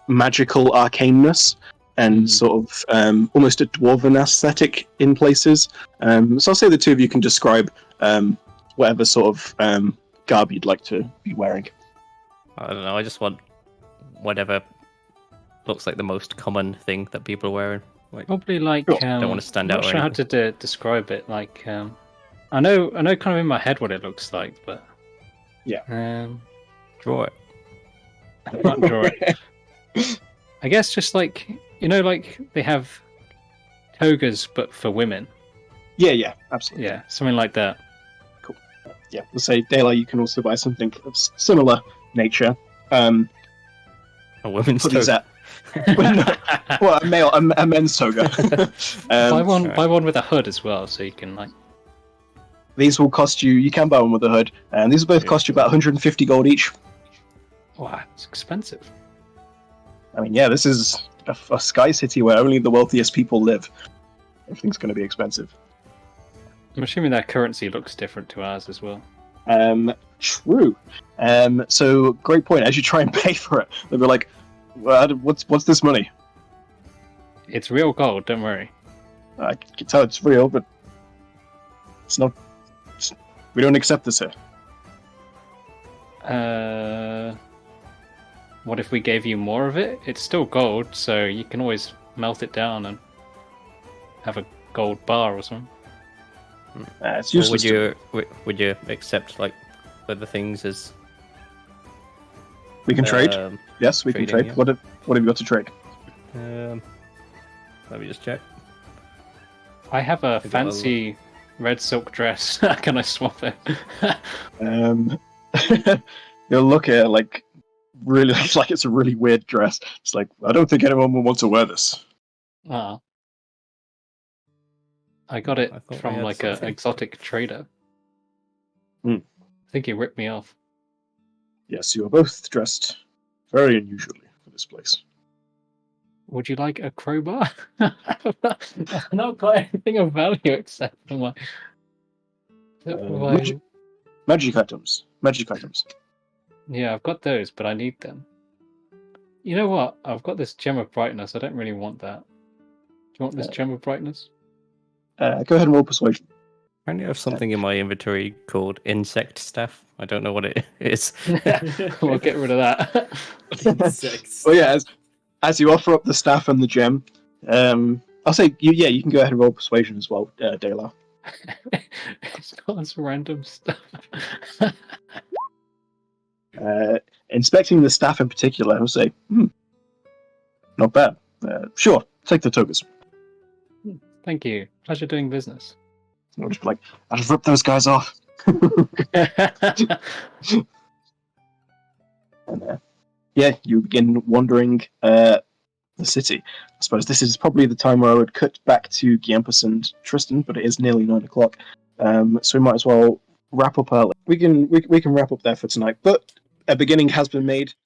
magical arcaneness and sort of almost a dwarven aesthetic in places. So I'll say the two of you can describe whatever sort of garb you'd like to be wearing. I don't know. I just want whatever looks like the most common thing that people are wearing. Like, probably like don't want to stand I'm out. not sure how to describe it. Like I know kind of in my head what it looks like, but yeah, draw it. I can't draw it. I guess just like like they have togas, but for women. Yeah, absolutely. Yeah, something like that. Cool. Yeah, we'll say Daylight. You can also buy something of similar nature. A women's toga. Well, a men's toga. buy one with a hood as well, so you can like. These will cost you. You can buy one with a hood, and these will both cost you about 150 gold each. Wow, it's expensive. I mean, yeah, this is a sky city where only the wealthiest people live. Everything's going to be expensive. I'm assuming their currency looks different to ours as well. True. So great point. As you try and pay for it, they'll be like, well, "What's this money?" It's real gold. Don't worry. I can tell it's real, but it's not. We don't accept this here. What if we gave you more of it? It's still gold, so you can always melt it down and have a gold bar or something. It's Or useless. would you accept like other things as? We can trade. Yes, we trading, can trade. yeah. What have you got to trade? Let me just check. I have a fancy red silk dress. Can I swap it? You'll look at it like really like it's a really weird dress. It's like I don't think anyone will want to wear this. Ah. I got it I thought we from had like an something. exotic trader. Hmm. I think he ripped me off. Yes, you are both dressed very unusually for this place. Would you like a crowbar? I've not got anything of value except for my. Magic items. Magic items. Yeah, I've got those, but I need them. You know what? I've got this gem of brightness. I don't really want that. Do you want this gem of brightness? Go ahead and roll persuasion. Apparently, I have something in my inventory called insect staff. I don't know what it is. We'll get rid of that. Insects. Well, yeah, as you offer up the staff and the gem, I'll say you can go ahead and roll persuasion as well, Dayla. It's got this random stuff. Inspecting the staff in particular, I'll say, not bad. Sure, take the togas. Thank you. Pleasure doing business. I'll just be like, I'll just rip those guys off. And, you begin wandering the city. I suppose this is probably the time where I would cut back to Giampus and Tristan, but it is nearly 9 o'clock, so we might as well wrap up early. We can wrap up there for tonight, but a beginning has been made.